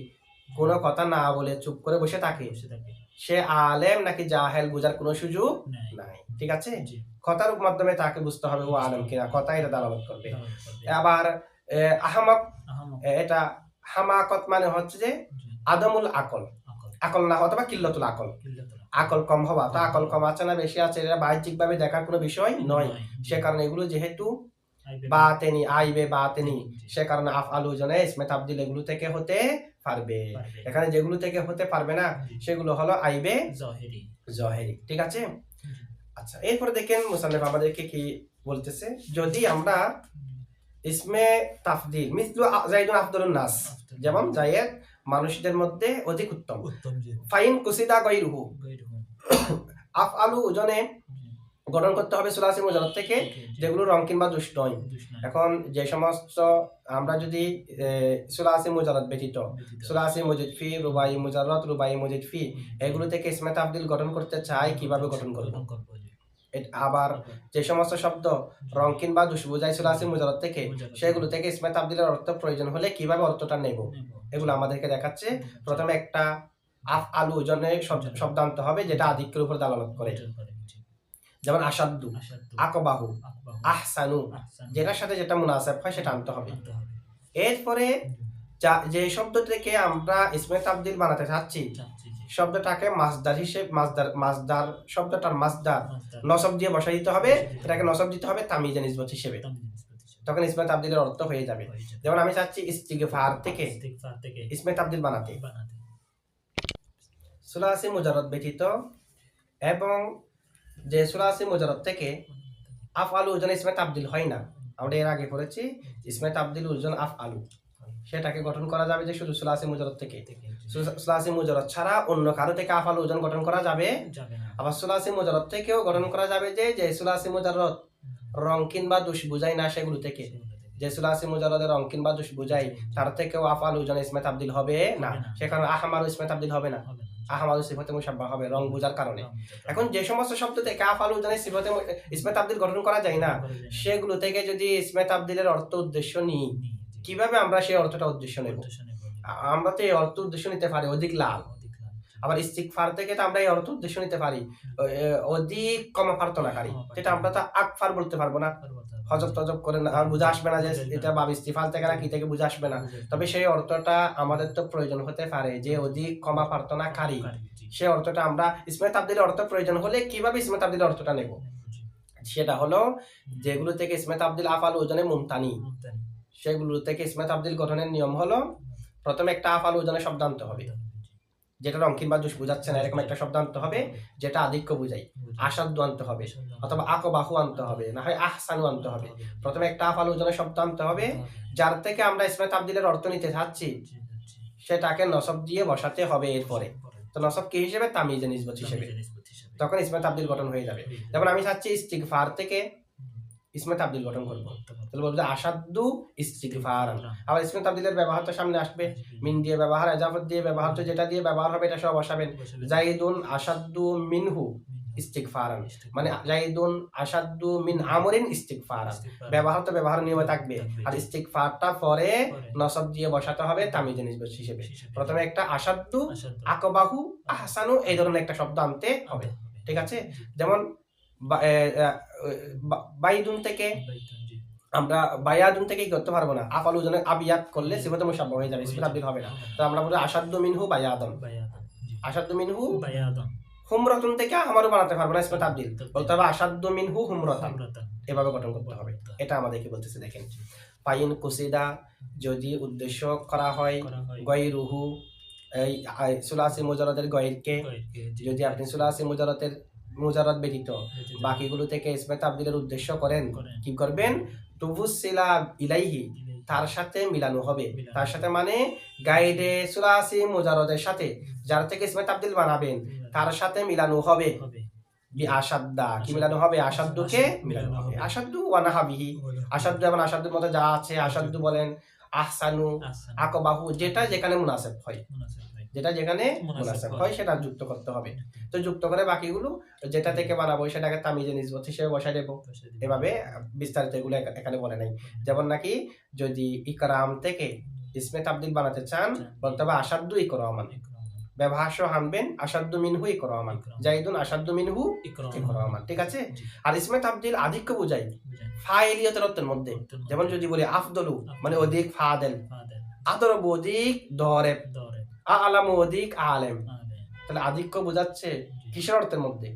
S1: কোনো কথা না বলে চুপ করে বসে থাকে, সে আলেম নাকি জাহেল বোঝার কোনো সুযোগ নাই। ঠিক আছে, কথার মাধ্যমে তাকে বুঝতে হবে ও আলেম কিনা, কথা এটা দালালত করবে। আবার আহমক, এটা হামাকত মানে হচ্ছে যে আদমুল আকল, আকল না হওয়া বা কিল্লতুল আকল, আকল কম হওয়া। তো আকল কম আছে না বেশি আছে এটা বাহ্যিক ভাবে দেখার কোনো বিষয় নয়। সে কারণে এগুলো যেহেতু বাতেনি আইবে বাতেনি, সে কারণে আফআলু জনে ইসমে তাবদিল এগুলো থেকে হতে পারবে। এখানে যেগুলো থেকে হতে পারবে না সেগুলো হলো আইবে জহেরি। ঠিক আছে, আচ্ছা এরপরে দেখেন মুসান্নিফ আমাদেরকে কি বলতেছে। যদি আমরা ইসমে তাফদিল মিসলু যাইদুন আফদলুন নাস, যেমন জায়েদ মানুষদের মধ্যে অধিক উত্তম, ফাইন কুসিদা গায়রুহু, আফআলু ওজনে গঠন করতে হবে সুলাসি মুজাররদ থেকে, যেগুলো রং কিংবা দুষ নয়। এখন যে সমস্ত আমরা যদি সুলাসি মুজাররদ ব্যতীত সুলাসি মুজিদ ফি, রুবাই মুজাররদ, রুবাই মুজিদ ফি এগুলো থেকে ইসমে তাফদিল গঠন করতে চাই, কিভাবে গঠন করব? আবার যে সমস্ত শব্দ রং কিংবা দুষ বোঝায় সুলাসি মুজাররদ থেকে, সেগুলো থেকে ইসমে তাফদিলের অর্থ প্রয়োজন হলে কিভাবে অর্থটা নেব এগুলো আমাদেরকে দেখাচ্ছে। প্রথমে একটা আফআলু ওজনে শব্দ আনতে হবে যেটা আধিক্যের উপর দালালত করে, যেমন আসাদ্দু, আকবাহু, আহসানু, যেটার সাথে যেটা মুনাসাব হয় সেটা আনতে হবে। এরপরে যে শব্দ থেকে আমরা ইসমে তাবদিল বানাতে চাচ্ছি শব্দটাকে মাসদার হিসেবে, মাসদার শব্দটার মাসদার নসব দিয়ে বসাই দিতে হবে, এটাকে নসব দিতে হবে তামিজে নিসবত হিসেবে, তখন ইসমে তাবদিলের অর্থ হয়ে যাবে। যেমন আমি চাচ্ছি ইস্তিগফার থেকে ইসমে তাবদিল বানাতে, সুলাসি মুজাররদ ব্যতীত এবং যে সুলাসি মুজাররদ থেকে আফআলু ওজনে ইসমে তাবদিল হয় না, আমরা এর আগে পড়েছি ইসমে তাবদিল ওজন আফআলু, সেটাকে গঠন করা যাবে যে শুধু সুলাসি মুজাররদ থেকে। সুলাসি মুজাররদ ছাড়া অন্য কারো থেকে আফআলু ওজন গঠন করা যাবে। আবার সুলাসি মুজাররদ থেকেও গঠন করা যাবে যে সুলাসি মুজাররদ রং কিংবা দুষ বুঝাই না সেগুলো থেকে, যে সুলাসি মুজাররদের রং কিংবা দুষ বুঝাই তার থেকেও আফআলু ওজনে ইসমে তাবদিল হবে না, সেখানে আহমারু ইসমে তাবদিল হবে না, আহমারু সিফাতে মুশাব্বাহ হবে রং বুঝার কারণে। এখন যে সমস্ত শব্দ থেকে আফআলু ওজনে সিফাতে ইসমে তাবদিল গঠন করা যায় না, সেগুলো থেকে যদি ইসমে তাবদিলের অর্থ উদ্দেশ্য নিই, কিভাবে আমরা সেই অর্থটা উদ্দেশ্য নেব? আমরা তো এই অর্থ উদ্দেশ্য নিতে পারি অধিক লাভ। আবার ইস্তিগফার থেকে তো আমরা এই অর্থ উদ্দেশ্য নিতে পারি অধিক ক্ষমা প্রার্থনাকারী, যেটা আমরা তো আকফার বলতে পারবো না, হজব টজব করে না, বুঝে আসবে না যে এটা বাব ইস্তিফাল থেকে না কি থেকে বুঝে আসবে না। তবে সেই অর্থটা আমাদের তো প্রয়োজন হতে পারে যে অধিক ক্ষমা প্রার্থনাকারী, সেই অর্থটা আমরা ইসমে তাবদিলের অর্থ প্রয়োজন হলে কিভাবে ইসমে তাবদিলের অর্থটা নেব? সেটা হলো যেগুলো থেকে ইসমে তাবদিল আফআলু ওজনে মুমতানি, সেগুলো থেকে ইসমে তাবদিল গঠনের নিয়ম হলো প্রথমে একটা আফআলু ওজনে শব্দ আনতে হবে যেটা রং কিংবা দুষ বুঝাচ্ছে না, এরকম একটা শব্দ আনতে হবে যেটা আধিক্য বুঝাই, আসাদ্দু আনতে হবে অথবা আকবাহু আনতে হবে, না হয় আহসানু আনতে হবে। প্রথমে একটা আফআলু ওজনে শব্দ আনতে হবে যার থেকে আমরা ইসমে তাবদিলের অর্থ নিতে চাচ্ছি, সেটাকে নসব দিয়ে বসাতে হবে। এরপরে তো নসব কি হিসেবে? তামিজে নিসবত হিসেবে, তখন ইসমে তাবদিল গঠন হয়ে যাবে। যেমন আমি চাচ্ছি ইস্তিগফার থেকে ইসমে তাবদিল গঠন করব, তাহলে বলবো আসাদ্দু ইস্তিগফার। আবার ইসমে তাবদিলের ব্যবহার তো সামনে আসবে, মিন দিয়ে ব্যবহার, এজাফত দিয়ে ব্যবহার, তো যেটা দিয়ে ব্যবহার হবে এটা সব বসাবেন। জাইদুন আসাদ্দু মিনহু ইস্তিগফারান, মানে জাইদুন আসাদ্দু মিন আমরিন ইস্তিগফারান, ব্যবহার তো ব্যবহার নিয়মে থাকবে, আর ইস্তিগফারটা পরে নসব দিয়ে বসাতে হবে তামিজে নিসবত হিসেবে। প্রথমে একটা আসাদ্দু, আকবাহু, আহসানু এই ধরনের একটা শব্দ আনতে হবে। ঠিক আছে, যেমন বাইদুন থেকে আমরা বায়াদুন থেকে কি করতে পারবো না, আফআলু ওজনে আবিয়াত করলে সিফাতে মুশাব্বাহ হয়ে যাবে, ইসমে তাবদিল হবে না। তো আমরা বলি আসাদ্দু মিনহু বায়াদান, আসাদ্দু মিনহু বায়াদান। হুমরাতুন থেকে আমারও বানাতে পারবো না ইসমে তাবদিল, বলতে হবে আসাদ্দু মিনহু হুমরাতান, এভাবে গঠন করতে হবে। এটা আমাদেরকে বলতেছে, দেখেন ফাইন কুসিদা যদি উদ্দেশ্য করা হয়, গায়রুহু এই সুলাসি মুজাররদের গায়রকে, যদি আপনি সুলাসি মুজাররদ ব্যতীত বাকিগুলো থেকে ইসমে তাবদিলের উদ্দেশ্য করেন, কি করবেন? তুবুসিলা ইলাইহি, তার সাথে মিলানো হবে। তার সাথে মানে গায়রে সুলাসি মুজাররদের সাথে যার থেকে ইসমে তাবদিল বানাবেন তার সাথে মিলানো হবে। বি আসাদ্দা কি মিলানো হবে, আসাদ্দুকে মিলানো হবে, আসাদ্দু ওয়া নাহাবিহি, আসাদ্দু এবং আসাদ্দুর মধ্যে যা আছে, আসাদ্দু বলেন, আহসানু, আকবাহু, যেটা যেখানে মুনাসেব হয়, যেটা যেখানে মুনাসেব হয় সেটা যুক্ত করতে হবে। তো যুক্ত করে বাকিগুলো যেটা থেকে বানাবো সেটাকে তামিজে নিসবত হিসেবে বসাই দেবো। এভাবে বিস্তারিত এগুলো এখানে বলে নাই। যেমন নাকি যদি ইকরাম থেকে ইসমে তাবদিল বানাতে চান বলতে হবে আসাদ্দু ইকরামান, ব্যবহার্য হানবেন আসাদ্দু মিনহু ইকরামান, জাইদুন আসাদ্দু মিনহু ইকরামান, ঠিক আছে। আর ইসমে তাবদিল আধিক্য বুঝাই ফাইলিয়তের অর্থের মধ্যে, যেমন যদি বলি আফদলু মানে অধিক ফাদেল, আদরবু অধিক দরেব, আলামু অধিক আলেম, তাহলে আধিক্য বোঝাচ্ছে কিসের অর্থের মধ্যে,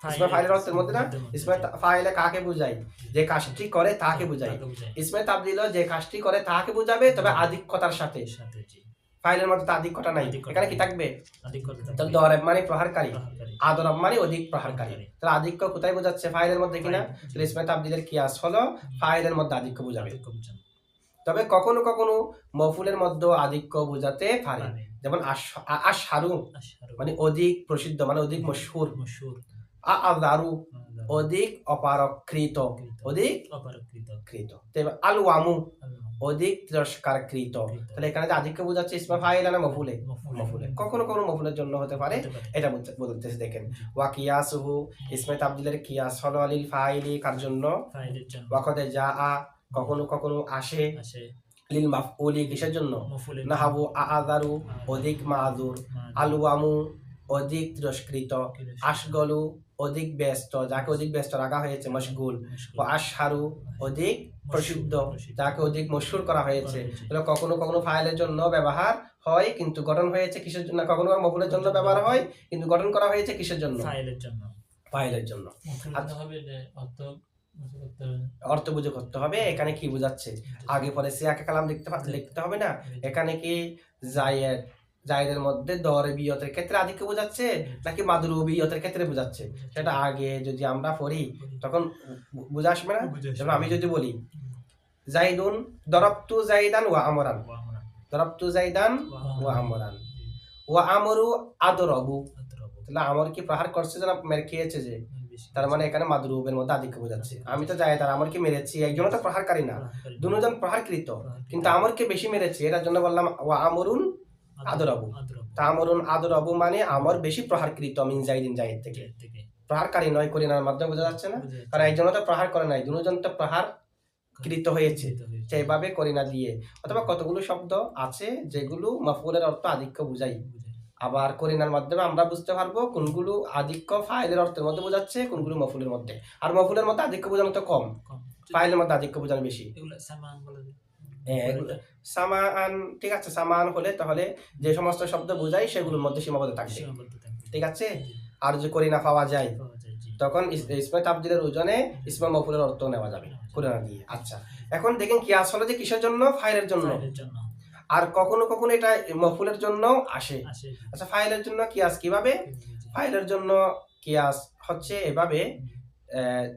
S1: ইসমে ফাইলের অর্থের মধ্যে না। ইসমে ফাইলে কাকে বুঝাই, যে কাজটি করে তাকে বুঝাই। ইসমে তাবদিল যে কাজটি করে তাকে বুঝাবে, তবে আধিক্যতার সাথে। ফাইলের মধ্যে তো আধিক্যতা নাই, এখানে কি থাকবে, তাহলে দরেব মানে প্রহারকারী, আদরব মানে অধিক প্রহারকারী। তাহলে আধিক্য কোথায় বোঝাচ্ছে, ফাইলের মধ্যে কিনা। তাহলে ইসমে তাবদিলের কিয়াস হলো ফাইলের মধ্যে আধিক্য বোঝাবে। তবে কখনো কখনো মফুলের মধ্যে আধিক্য বোঝাতে পারে, যেমন আশহারু মানে অধিক প্রসিদ্ধ মানে অধিক মশহুর, আযারু অধিক অপারকৃত, অধিক অপারকৃত। আলওয়ামু অধিক তিরস্কারকৃত। তাহলে এখানে যে আধিক্য বোঝাচ্ছে ইসমে ফাইল না মফুলে, মফুলে। কখনো কখনো মফুলের জন্য হতে পারে, এটা বলতেছে দেখেন। ওয়া কিয়াসুহু ইসমে তাবদিলের কিয়াস হলো লিল ফাইলি কার জন্য, ওয়াকদে জাআ কখনো কখনো আসে, লিল মাফউলি কিসের জন্য, নাহাবু আযারু অধিক মাযুর, আলওয়ামু অধিক তিরস্কৃত, আশগলু অধিক ব্যস্ত, যাকে অধিক ব্যস্ত রাখা হয়েছে মশগুল, ও আশহারু অধিক প্রসিদ্ধ, যাকে অধিক মশহুর করা হয়েছে। কখনো কখনো ফাইলের জন্য ব্যবহার হয় কিন্তু গঠন হয়েছে কিসের জন্য, কখনো মফুলের জন্য ব্যবহার হয় কিন্তু গঠন করা হয়েছে কিসের জন্য, ফাইলের জন্য, ফাইলের জন্য। অর্থ বুঝে করতে হবে। এখানে কি বোঝাচ্ছে, আগে পরে সিয়াকে কালাম লিখতে হবে না। এখানে কি জায়েদের মধ্যে দরবিয়তের ক্ষেত্রে আধিক্য বোঝাচ্ছে নাকি মাদরুবিয়তের ক্ষেত্রে বোঝাচ্ছে, সেটা আগে যদি আমরা পড়ি তখন বুঝে আসবে না। যেমন আমি যদি বলি জাইদুন দরবতু জাইদান ওয়া আমরান, দরবতু জাইদান ওয়া আমরান, ওয়া আমরু আদরবু, তাহলে আমর কি প্রহার করছে না মেরে খেয়েছে, যে তার মানে এখানে মাদরুবের মধ্যে আধিক্য বোঝাচ্ছে। আমি তো জায়েদ আর আমরকে মেরেছি, একজন তো প্রহারকারী না, দুজন প্রহারকৃত, কিন্তু আমরকে বেশি মেরেছি, এটার জন্য বললাম ওয়া আমরুন আদরাবু। তামরুন আদরাবু মানে আমর বেশি প্রহারকৃত মিন জাইদিন, জায়েদ থেকে, প্রহারকারী নয়, করিনার মাধ্যমে বোঝা যাচ্ছে না, কারণ একজন তো প্রহার করে নাই, দুজন তো প্রহার কৃত হয়েছে, সেইভাবে করিনা দিয়ে। অথবা কতগুলো শব্দ আছে যেগুলো মাফউলের অর্থ আধিক্য বুঝাই, আবার করিনার মাধ্যমে আমরা বুঝতে পারবো কোনগুলো আধিক্য ফাইলের অর্থের মধ্যে বোঝাচ্ছে, কোনগুলো মফউলের মধ্যে। আর মফউলের মধ্যে আধিক্য বোঝানো তো কম, ফাইলের মধ্যে আধিক্য বোঝানো বেশি। সামান, ঠিক আছে, সামান হলে তাহলে যে সমস্ত শব্দ বোঝাই সেগুলোর মধ্যে সীমাবদ্ধ থাকবে, ঠিক আছে। আর যে করিনা পাওয়া যায় তখন ইসমে তাবদিলের ওজনে ইসমে মফউলের অর্থ নেওয়া যাবে করিনা দিয়ে। আচ্ছা, এখন দেখেন কিয়াস হলো যে কিসের জন্য, ফাইলের জন্য। আর কখনো কখনো এটা মফউলের জন্য আসে। আচ্ছা, ফাইলের জন্য কিয়াস কিভাবে, ফাইলের জন্য কিয়াস হচ্ছে এভাবে,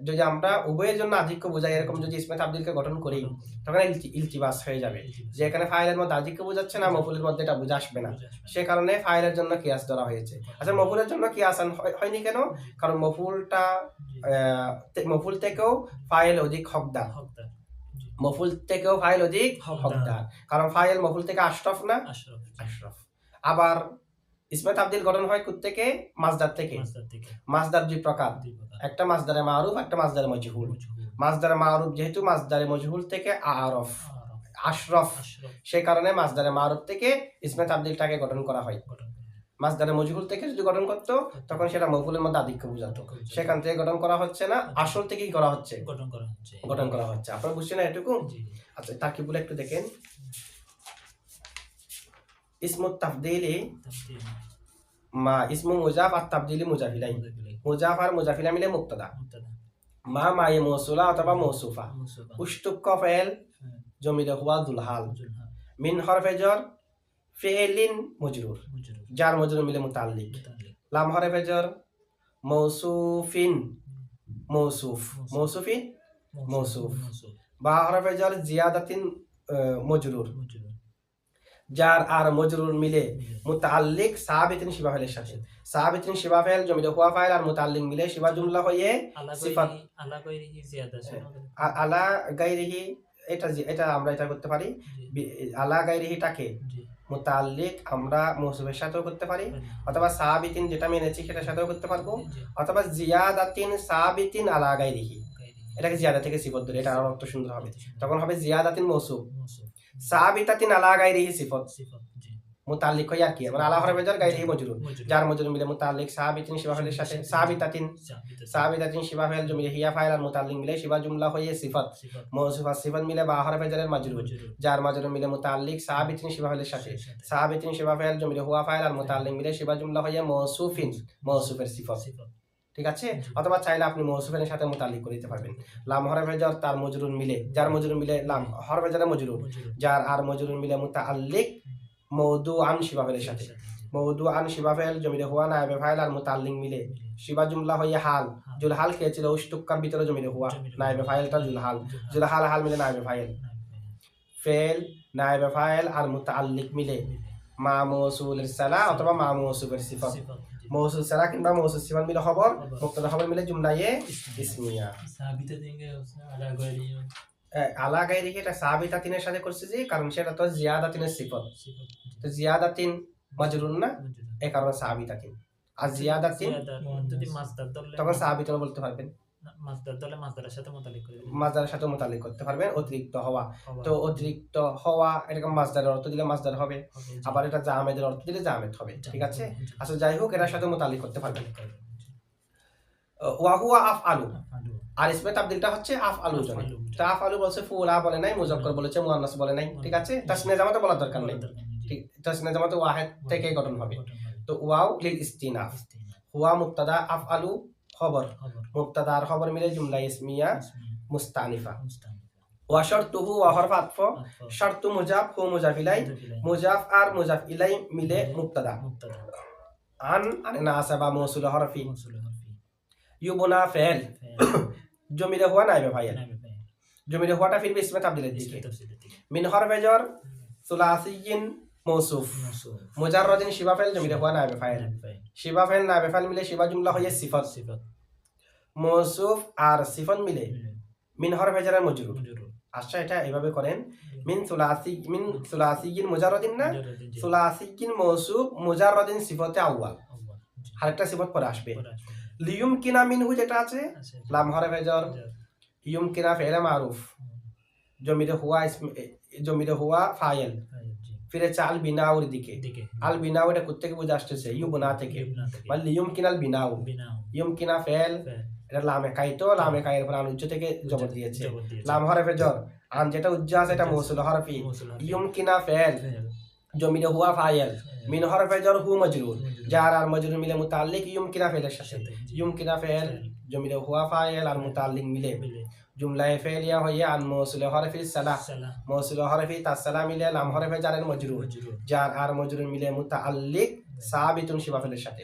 S1: যদি আমরা উভয়ের জন্য আধিক্য বোঝাই এরকম যদি ইসমে তাবদিলকে গঠন করি তখন ইলতিবাস হয়ে যাবে, যে এখানে ফাইলের মধ্যে আধিক্য বোঝাচ্ছে না, মফউলের মধ্যে এটা বুঝে আসবে না, সে কারণে ফাইলের জন্য কিয়াস ধরা হয়েছে। আচ্ছা, মফউলের জন্য কিয়াস হয়নি কেন, কারণ মফউল থেকেও ফাইল অধিক হকদার, মফউল থেকেও ফাইল অধিক হকদার, কারণ ফাইল মফউল থেকে আশরাফ না, আশরাফ। আবার ইসমে তাবদিল গঠন হয় কোত্থেকে, মাসদার থেকে। মাসদার দুই প্রকার, একটা মাসদারে মারুফ, একটা মাসদারে মজহুল। মাসদারে মারুফ যেহেতু মাসদারে মজহুল থেকে আরফ আশরাফ, সেই কারণে মাসদারে মারুফ থেকে ইসমে তাবদিলটাকে গঠন করা হয়। মাসদারে মজহুল থেকে যদি গঠন করতো তখন সেটা মফউলের মধ্যে আধিক্য বোঝাতো, সেখান থেকে গঠন করা হচ্ছে না, আসল থেকেই করা হচ্ছে, গঠন করা হচ্ছে। আপনারা বুঝছেন না এটুকু? আচ্ছা, তাকে বলে একটু দেখেন, ইসমু তাফদিলি মা ইসমু মুজাফ আর তাবদিলি মুজাফিলাই, মুজাফ আর মুজাফিলা মিলে মুবতাদা, মা মায়ে মৌসুলা অথবা মৌসুফা, উশতুক্ক ফাইল জমিরে হুয়া দুলহাল, মিন হরফে জর ফিইলিন মজরুর, জার মজরুর মিলে মুতাল্লিক, লাম হরফে জর মৌসুফিন মৌসুফ, মৌসুফিন মৌসুফ, বা হরফে জর জিয়াদাতিন মজরুর, জার আর মজরুর মিলে মুতাআল্লিক সাবিতিন শিবা ফাইলের সাথে। সাবিতিন শিবা ফাইল জমিরে হুয়া ফাইল আর মুতাল্লিক মিলে শিবা জুমলা হয়ে সিফাত
S2: আলা গায়রিহি জিয়াদা
S1: আলা গায়রিহি এটা আমরা এটা করতে পারি আলা গায়রিহিটাকে মুতাল্লিক আমরা মৌসুফের সাথেও করতে পারি অথবা সাবিতিন যেটা মেনেছি সেটার সাথেও করতে পারবো অথবা জিয়াদাতিন সাবিতিন আলা গায়রিহি এটাকে জিয়াদা থেকে সিফত ধরে এটা আরো অর্থ সুন্দর হবে তখন হবে জিয়াদাতিন মৌসুফ সাবিতাতিন আলা গায়রিহি সিফত মুতাল্লিক হইয়া কি মানে আলা হরফে জার গায়রিহি মজরুর যার মজরুর মিলে মুতাল্লিক সাবিতিন শিবা ফাইলের সাথে সাবিতাতিন শিবা ফাইল জমিরে হিয়া ফাইল আর মুতাল্লিক মিলে শিবা জুমলা হয়ে সিফত মৌসুফ আর সিফত মিলে বা হরফে জারের মজরুর যার মজরুর মিলে মুতাল্লিক সাবিতিন শিবা ফাইলের সাথে সাবিতিন শিবা ফাইল জমিরে হুয়া ফাইল আর মুতাল্লিক মিলে শিবা জুমলা হয়ে মৌসুফের সিফত ঠিক আছে অথবা চাইলে আপনি মৌসুফের সাথে মুতাল্লিক করে দিতে পারবেন লাম হরফে জার তার মজরুর মিলে যার মজরুর মিলে লাম হরফে জারের মজরুর যার আর মজরুর মিলে মুতাল্লিক মওদু আন শিবা ফাইলের সাথে মওদু আন শিবা ফাইল জমিরে হুয়া নায়েবে ফাইল আর মুতাল্লিক মিলে শিবা জুমলা হয়ে হাল জুল হাল কে ছিল উশতুক্কার ভিতরে জমিরে হুয়া নায়েবে ফাইলটা জুল হাল মিলে নায়েবে ফাইল ফেল নায়েবে ফাইল আর মুতাল্লিক মিলে মা মৌসুলের সালা অথবা মা মৌসুফের সিফাত মৌসুল সালা কিংবা মৌসুল সিফাত মিলে খবর মুক্তাদা খবর মিলে জুমলায়ে ইসমিয়া
S2: সাবিতা দেंगे আলা গায়রিহি
S1: আলা গায়রিহি এটা সাবিতাতিনের সাথে করছে যে কারণ সেটা তো জিয়াদাতিনের সিফাত তো জিয়াদাতিন মাজরুর না এই কারণে সাবিতাতিন আর জিয়াদাতিন
S2: যদি মাসদার ধরলে
S1: তখন সাবিতাও বলতে পারবেন
S2: মাসদার ধরলে মাসদারের সাথে মুতাল্লিক করে
S1: মাসদারের সাথে মুতাল্লিক করতে পারবেন অতিরিক্ত হওয়া তো অতিরিক্ত হওয়া এরকম মাসদারের অর্থ দিলে মাসদার হবে আবার এটা জামেদের অর্থ দিলে জামেদ হবে ঠিক আছে আসলে যাই হোক এটার সাথে মুতাল্লিক করতে পারবেন ওয়া হুয়া আফআলু আর ইসমে তাবদীলটা হচ্ছে আফআলু জন্য তো আফআলু বলছে ফুলা বলে নাই মুজাক্কার বলেছে মুআন্নাস বলে নাই ঠিক আছে তাসনিয়া জামাতে বলার দরকার নেই ঠিক তাসনিয়া জামাতে ওয়াহিদ থেকে গঠন হবে তো ওয়াও লিল ইস্তিনাফ হুয়া মুবতাদা আফআলু খবর মুবতাদা আর খবর মিলে জুমলা ইসমিয়া মুস্তানিফা ওয়া শারতুহু ওয়া হরফ আতফ শারতু মুজাফ হু মুজাফ ইলাই মুজাফ আর মুজাফ ইলাই মিলে মুবতাদা আন নাসাবা মৌসুল হরফি ইউবনা ফেল জমিরে হুয়া নাইবে ফাইল জমিরে হুয়াটা ফিরবে ইসমে তাবদীলের দিকে মিন হরফে জার সুলাসিয়িন মৌসুফ মুজাররাদিন শিবা ফাইল জমিরে হুয়া নাইবে ফাইল শিবা ফাইল নাইবে ফাইল মিলে শিবা জুমলা হয়ে সিফাত মৌসুফ আর সিফাত মিলে মিন হরফে জারের মজরুর আচ্ছা এটা এভাবে করেন মিন সুলাসিয়িন মুজাররাদিন না সুলাসিয়িন মৌসুফ মুজাররাদিন সিফাতে আউয়াল আরেকটা সিফাত পরে আসবে লিয়ুম কিনা মিনহু যেটা আছে লাম হরফে জার ইয়ুম কিনা ফেল মারুফ জমিরে হুয়া ফাইল ফিরে চাল বিনাউর দিকে আল বিনাউ এটা কোথা থেকে বুঝে আসতেছে ইউবনা থেকে মানে লিয়ুম কিনাল বিনাউ ইয়ুম কিনা ফেল এটা লামে কাইতো লামে কাইয়ের পর উজ্জ থেকে জবর দিয়েছে লাম হরফে জার আন যেটা উজ্জ আছে এটা মৌসুল হরফি ইয়ুম কিনা ফেল জমিরে হুয়া ফাইল মিন হরফে জার হু মজরুর জার আর মজরুর মিলে মুতাল্লিক ইয়ুমকিনা ফেলের সাথে ইয়ুমকিনা ফেল জমিরে হুয়া ফাইল আর মুতাল্লিক মিলে জুমলায়ে ফেলিয়া হইয়া আন মৌসুল হরফি সালা মৌসুল হরফি তাসসালা মিলে লাম হরফে জারের মজরুর জার আর মজরুর মিলে মুতাল্লিক সাবিতুন শিবা ফেলের সাথে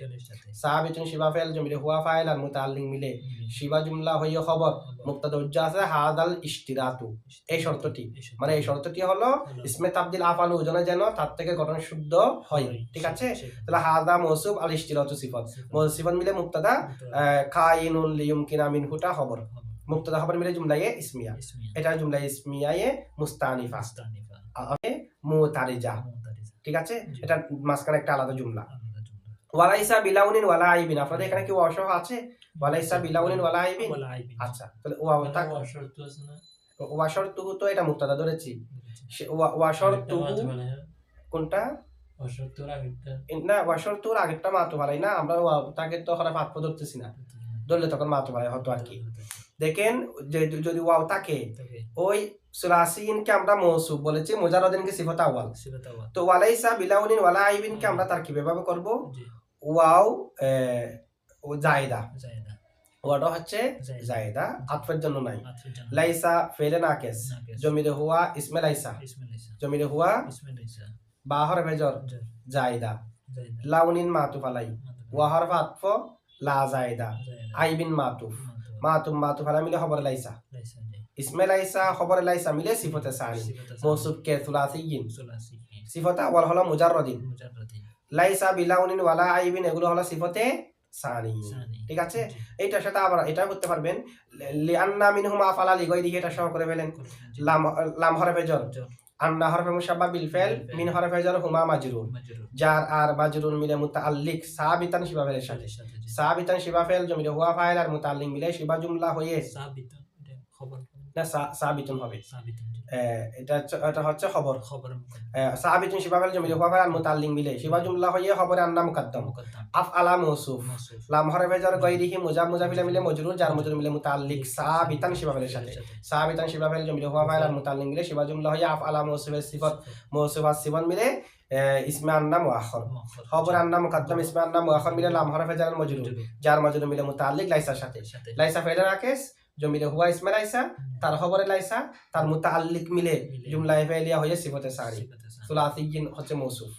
S1: সাবিতুন শিবা ফেল জমিরে হুয়া ফাইল আর মুতাল্লিক মিলে শিবা জুমলা হইয়া খবর মুক্তাদা উজ্জা আছে হাদাল ইশতিরাতু এই শর্তটি মানে এই শর্তটি হলো ইসমে তাবদীল আফআলু ওজনে যেন তার থেকে গঠন শুদ্ধ হয় ঠিক আছে তাহলে হাদা মৌসুফ আল ইশতিরাতু সিফাত সিফাত মিলে মুক্তাদা কাইনুন লিয়ুমকিনা মিনহুটা খবর মুক্তাদা খবর মিলে জুমলায়ে ইসমিয়া এটা জুমলা ইসমিয়ায়ে মুস্তানিফা ওকে মুতারিজা ঠিক আছে এটা মাঝখানে একটা আলাদা জুমলা ওয়ালাইসা বিলাউনিন ওয়ালা আইবিন আপনাদের এখানে কি ওয়াশহ আছে ওয়ালাইসা বিলাউনিন ওয়ালা আইবিন আচ্ছা তাহলে ওয়াটা ওয়াশরতুহু তো এটা মুক্তাদা ধরেছি ওয়াশরতুহু কোনটা না ওয়াশরতুর আগেরটা মাতো ভালাই না আমরা তাকে তো হরফ আতফ ধরতেছি না ধরলে তখন মাতো ভালাই হতো আর কি দেখেন যদি ওয়াও থাকে ওই সুলাসিনকে আমরা মৌসুফ বলেছি মুজাররাদিনকে সিফাত আউয়াল তো ওয়ালাইসা বিলাউনিন ওয়ালা আইবিনকে আমরা তারকিব এভাবে করব ওয়াও জায়দা ওয়াটা হচ্ছে জায়দা আতফের জন্য নাই লাইসা ফেলে নাকিস জমিরে হুয়া ইসমে লাইসা জমিরে হুয়া বা হরফে জার জায়দা লাউনিন মাতুফ আলাই ওয়া হরফ আতফ লা জায়দা আইবিন মাতুফ মাতুফ আলাই মিলে খবর লাইসা ইসমে লাইসা খবর লাইসা মিলে সিফাতে সানি মৌসুফ কে সুলাসিয়িন সিফাত আউয়াল হলো মুজাররাদিন লাইসা বিলাউনিন ওয়ালা আইবিন এগুলো হলো সিফতে সানি।
S2: সানি।
S1: ঠিক আছে,
S2: জি।
S1: এইটার সাথে আবার এটা করতে পারবেন লিআন্না মিনহুমা ফালা লিগাইরিহি, এটা সহ করে ফেলেন। লাম লাম হরফে জর, আন্না হরফে মুশাব্বা বিল ফেল, মিন হরফে জর, হুমা মাজরুর, জার আর মাজরুর মিলে মুতাআল্লিক সাবিতান শিবা ফেলের সাথে। সাবিতান শিবা ফেল জমিরে হুয়া ফাইল আর মুতাআল্লিক মিলে শিবা জুমলা হয়ে
S2: সাবিতুন এটা খবর
S1: না সাবিতুন হবে।
S2: সাবিতুন
S1: এটা হচ্ছে খবর।
S2: খবর
S1: সাবিতুন শিবা ফেল জমিরে হুয়া ফাইল আর মুতাআল্লিক মিলে শিবা জুমলা হয়ে খবরে আন্না মুকাদ্দাম।
S2: মুকদ্দাম
S1: আফআলা মৌসুফ, লাম হরফে জর গায়রিহি মুজাফ মুজাফিলা মিলে মজরুর, জার মজরুর মিলে মুতাআল্লিক সাবিতান শিবা ফেলের সাথে। সাবিতান শিবা ফেল জমিরে হুয়া ফাইল আর মুতাআল্লিক মিলে শিবা জুমলা হয়ে আফআলা মৌসুফের সিফত মৌসুফ আর সিফত মিলে ইসমে আন্না মুআখর, খবর আন্না মুকাদ্দাম ইসমে আন্না মুআখর মিলে লাম হরফে জার মজরুর, জার মজরুর মিলে মুতাআল্লিক লাইসার সাথে। লাইসা ফেলে রাকেস জমিরে হুয়া ইসমে লাইসা, তার খবরে লাইসা, তার মুতাআল্লিক মিলে জুমলায়ে ফেলিয়া হয়ে সিফতে সানি। সুলাসিয়িন হচ্ছে মৌসুফ।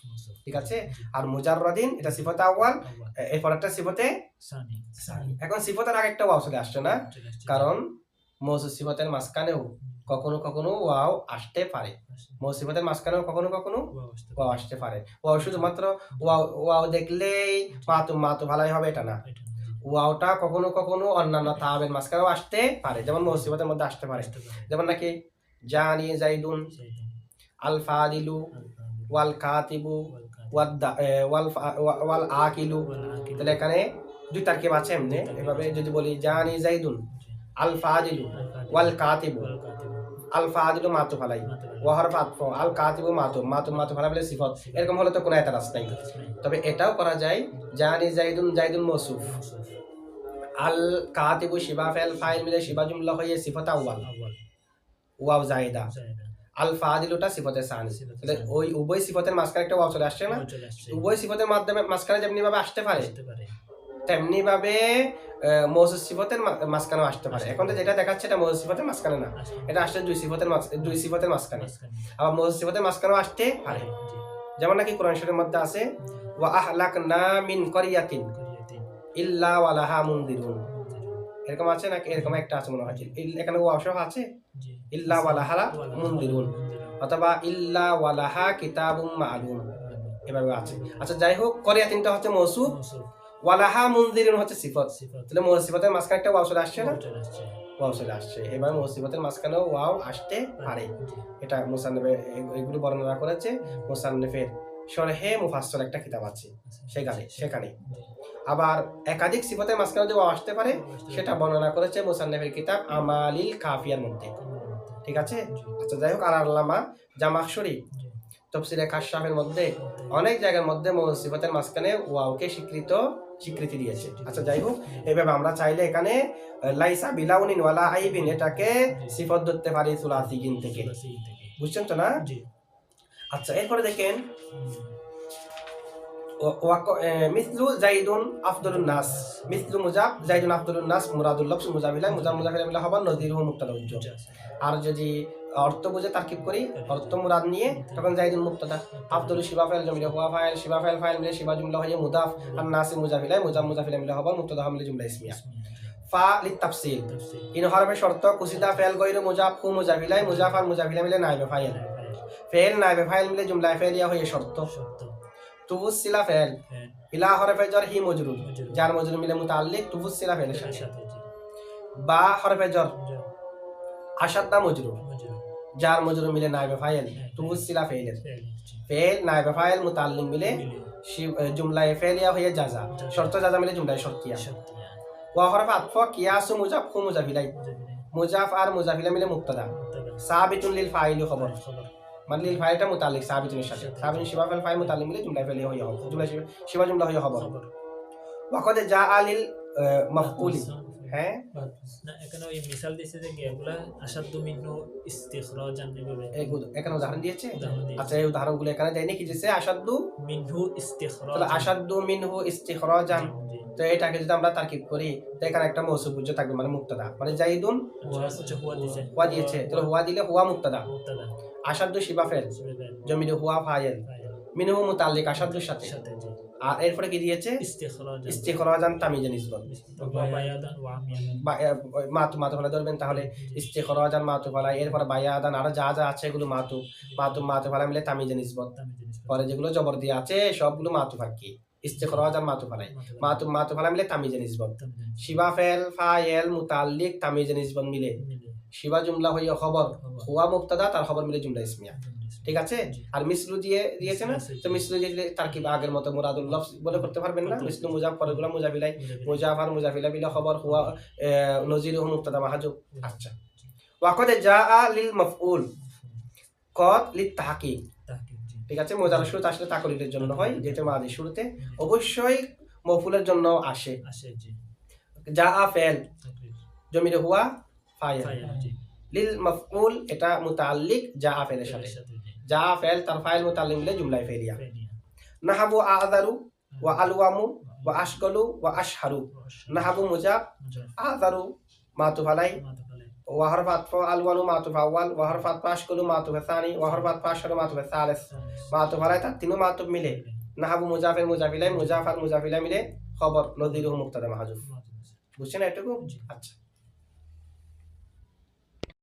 S1: ঠিক আছে, আর মুজাররাদিন এটা সিফতে আউয়াল, এরপর একটা সিফতে সানি। এখন সিফতের আগে একটা ওয়াও চলে আসছে না, কারণ মৌসুফ সিফতের মাঝখানেও কখনো কখনো ওয়াও আসতে পারে। মৌসুফ সিফতের মাঝখানেও কখনো কখনো ওয়াও আসতে পারে। ওয়াও শুধুমাত্র ওয়াও দেখলেই মাতু ভালোই হবে এটা না, ওয়াওটা কখনো কখনো অন্যান্য তাবের মাঝখানেও আসতে পারে, যেমন মৌসুফ সিফতের মধ্যে আসতে পারে। যেমন নাকি জানি জাইদুন, আল ফাদিলু, ওয়াল কাতিবু, ওয়াল আকিলু। তাহলে এখানে দুই তারকিব আছে এমনি, এভাবে যদি বলি জানি জাইদুন, আল ফাদিলু, ওয়াল কাতিবু, আল ফাদিলু মাতু ফালাই, ওয়া হরফ আতফ, আল কাতিবু মাতু ফালাই বলে সিফত, এরকম হলে তো কোনো এতারাজ নাই। তবে এটাও করা যায় জানি জাইদুন মৌসুফ, আল কাতিবু শিবা ফেল ফাইল মিলে শিবা জুমলা হয়ে সিফত আউয়াল, ওয়াও জায়দা, আল ফাদিলুটা সিফতে সানি। তাহলে ওই উভয় সিফতের মাঝখানে একটা ওয়াও চলে আসছে না, উভয় সিফতের মাধ্যমে মাঝখানে যেমনি ভাবে আসতে পারে তেমনি ভাবে মৌসুফ সিফতের মাঝখানেও আসতে পারে। এখন তো যেটা দেখাচ্ছে এটা মৌসুফ সিফতের মাঝখানে না, এটা আসছে দুই সিফতের মাঝখানে। আবার মৌসুফ সিফতের মাঝখানেও আসতে পারে, যেমন নাকি কোরআন শরীফের মধ্যে আছে ওয়া আহলাকনা মিন ক্বরিয়াতিন ইল্লা ওয়ালাহা মুনদিরুন, এরকম আছে নাকি? এরকম একটা আছে মনে হয়, এখানে ওয়াও সহ আছে ইল্লা ওয়ালাহা মুনদিরুন অথবা ইল্লা ওয়ালাহা কিতাবুম মা'লুম, এভাবে আছে। আচ্ছা যাই হোক, ক্বরিয়াতিনটা হচ্ছে মৌসুফ, ওয়ালাহা মুনদিরুন হচ্ছে সিফত। তাহলে মৌসুফ সিফতের মাঝখানে একটা ওয়াও চলে আসছে না, ওয়াও চলে আসছে। এবার মৌসুফ সিফতের মাঝখানেও ওয়াও আসতে পারে। এটা মুসান্নিফে এগুলো বর্ণনা করেছে, মুসান্নিফের শরহে মুফাসসাল একটা কিতাব আছে সেখানে। আবার একাধিক সিফতের মাঝখানে যে ওয়াও আসতে পারে সেটা বর্ণনা করেছে মুসান্নিফের কিতাব আমালিল কাফিয়ার মধ্যে। ঠিক আছে। আচ্ছা যাই হোক, আল-আল্লামা জামাখশরী তাফসীরে কাশফের মধ্যে অনেক জায়গার মধ্যে মৌসুফ সিফতের মাঝখানে ওয়াওকে স্বীকৃতি দিয়েছে। আচ্ছা যাই হোক, এইভাবে আমরা চাইলে এখানে লাইসা বিলাউনিন ওয়ালা আইবিন এটাকে সিফত ধরতে পারি সুলাসিয়িন থেকে, বুঝছেন তো না? আচ্ছা এরপরে দেখেন মিসলু জাইদুন আফদলুন নাস, মিসলু মুজাব জাইদুন আফদলুন নাস মুরাদুল লফজ মুজাবিলা মুজাবিলা হবে নযিরুহু মুবতাদা উজ্জ। আর যদি অর্থ বুঝে তারকিব করি, অর্থ মুরাদ নিয়ে, তখন জাইদুন মুবতাদা, আফদলু শিবা ফাইল জমিলে হুয়া ফাইল, শিবা ফাইল মিলে শিবা জুমলা হয়ে মুদাফ, আর নাসি মুজাবিলা মুজাবিলা মিলে হবে মুবতাদা মিলে জুমলা ইসমিয়া। ফা লিতাফসিল, ইন হরফে শর্ত কুসিদা ফাইল গায়রু মুজাফ হু মুজাবিলা মুজাফ আর মুজাবিলা মিলে নাইবে ফাইল, ফাইল নাইবে ফাইল মিলে জুমলা ফাইলিয়া হয়ে শর্ত। তুফুসিলা ফাইল ইলা হরফে জর হি মজরুর, জার মজরুর মিলে মুতাআল্লিক তুফুসিলা ফাইলের সাথে। বা হরফে জর আশাদ্দা মজরুর, জার মজরুর মিলে নাইবে ফাইল তুফুসিলা ফাইলের, ফাইল নাইবে ফাইল মুতাআল্লিক মিলে জুমলায়ে ফাইলিয়া হয়ে জাযা, শর্ত জাযা মিলে জুমলায়ে শর্তিয়া। ওয়া হরফে আতফ কিয়াসু মুজাফ হু মুজাফিলাই, মুজাফ আর মুজাফিলা মিলে মুবতাদা, সাবিতুন লিল ফাইল খবর, মানে লিল ফাইলটা মুতাআল্লিক সাবিতুনের সাথে, সাবিতুন শিবা ফাইল ফাইল মুতাআল্লিক মিলে জুমলায়ে ফাইলিয়া হয়ে হবে, জুমলা শিবা জুমলা হয়ে খবর। ওয়া কদ জাআ লিল মাফউলি, হ্যাঁ
S2: না এখানে ওই মিসাল দিয়েছে যে এগুলা আসাদু মিনহু ইস্তিখরাজান এভাবে,
S1: এখানে উদাহরণ দিয়েছে। আচ্ছা এই উদাহরণগুলো এখানে দেয়নি কি দিয়েছে? আসাদু
S2: মিনহু ইস্তিখরাজান,
S1: তাহলে আসাদু মিনহু ইস্তিখরাজান, তো এটাকে যদি আমরা তারকিব করি তো এখানে একটা মৌসুফ বুঝে থাকবে, মানে মুবতাদা, মানে জাইদুন হুয়া দিয়েছে, তাহলে হুয়া দিলে হুয়া মুবতাদা, আসাদু শিবা ফাইল জমিলে হুয়া ফাইল, মিনহু মুতাআল্লিক আসাদুর সাথে, আর এরপরে কি দিয়েছে
S2: ইস্তিখরাজান
S1: ইস্তিখরাজান তামিজে নিসবত
S2: বায়াদান ওয়া আময়ানান
S1: মাতু ফেলা ধরবেন তাহলে ইস্তিখরাজান মাতু ফেলা এরপরে বায়াদান আরো যা যা আছে এগুলো মাতু ফেলা মিলে তামিজে নিসবত পরে যেগুলো জবর দিয়ে আছে সবগুলো মাতু ফাঁকি ইস্তিখরাজান মাতু ফেলাই মাতু ফেলা মিলে তামিজে নিসবত শিবা ফেল ফাইল মুতাল্লিক তামিজে নিসবত মিলে শিবা জুমলা হইয়া খবর হুয়া মুবতাদা তার খবর মিলে জুমলা ইসমিয়া ঠিক আছে আর মিসলু দিয়েছে না তো মিসলু দিয়ে তারকিব আগের মতো মুরাদুল লফজ বলে করতে পারবেন না মিসলু মুজাফ পরেগুলো মুজাফিলাই মুজাফার মুজাফিলা বিলা খবর হুয়া নজিরুহু মুবতাদা মাহজুব আচ্ছা ওয়াকাদ জাআ লিল মাফউল কদ লিত তাহকিক ঠিক আছে মুজার শুরুতে আসলে তাকলিদের জন্য হয় যেটা মাদি শুরুতে অবশ্যই মফউলের জন্য আসে জাআ ফেল জমিরে হুয়া ফাইল লিল মাফউল এটা মুতাআল্লিক জাআ ফেলের সাথে যা ফেল তার ফাইল মুতাল্লিম মিলে জুমলায় ফেলিয়া নাহাবু আযারু ওয়া আলওয়ামু ওয়া আশগালু ওয়া আশহারু নাহাবু মুজাব আযারু মাতু ফালাই ওয়া হরফাত ফা আলওয়ানু মাতু ফাওয়াল ওয়া হরফাত আশগালু মাতু ফাসানি ওয়া হরফাত আশহারু মাতু ফাসালিস মাতু ফালাই তার তিনও মাতু মিলে নাহাবু মুজাফের মুজাফিলাই মুজাফার মুজাফিলা মিলে খবর নদিরুহু মুবতাদা মাহজুফ বুঝছেন এটুকু আচ্ছা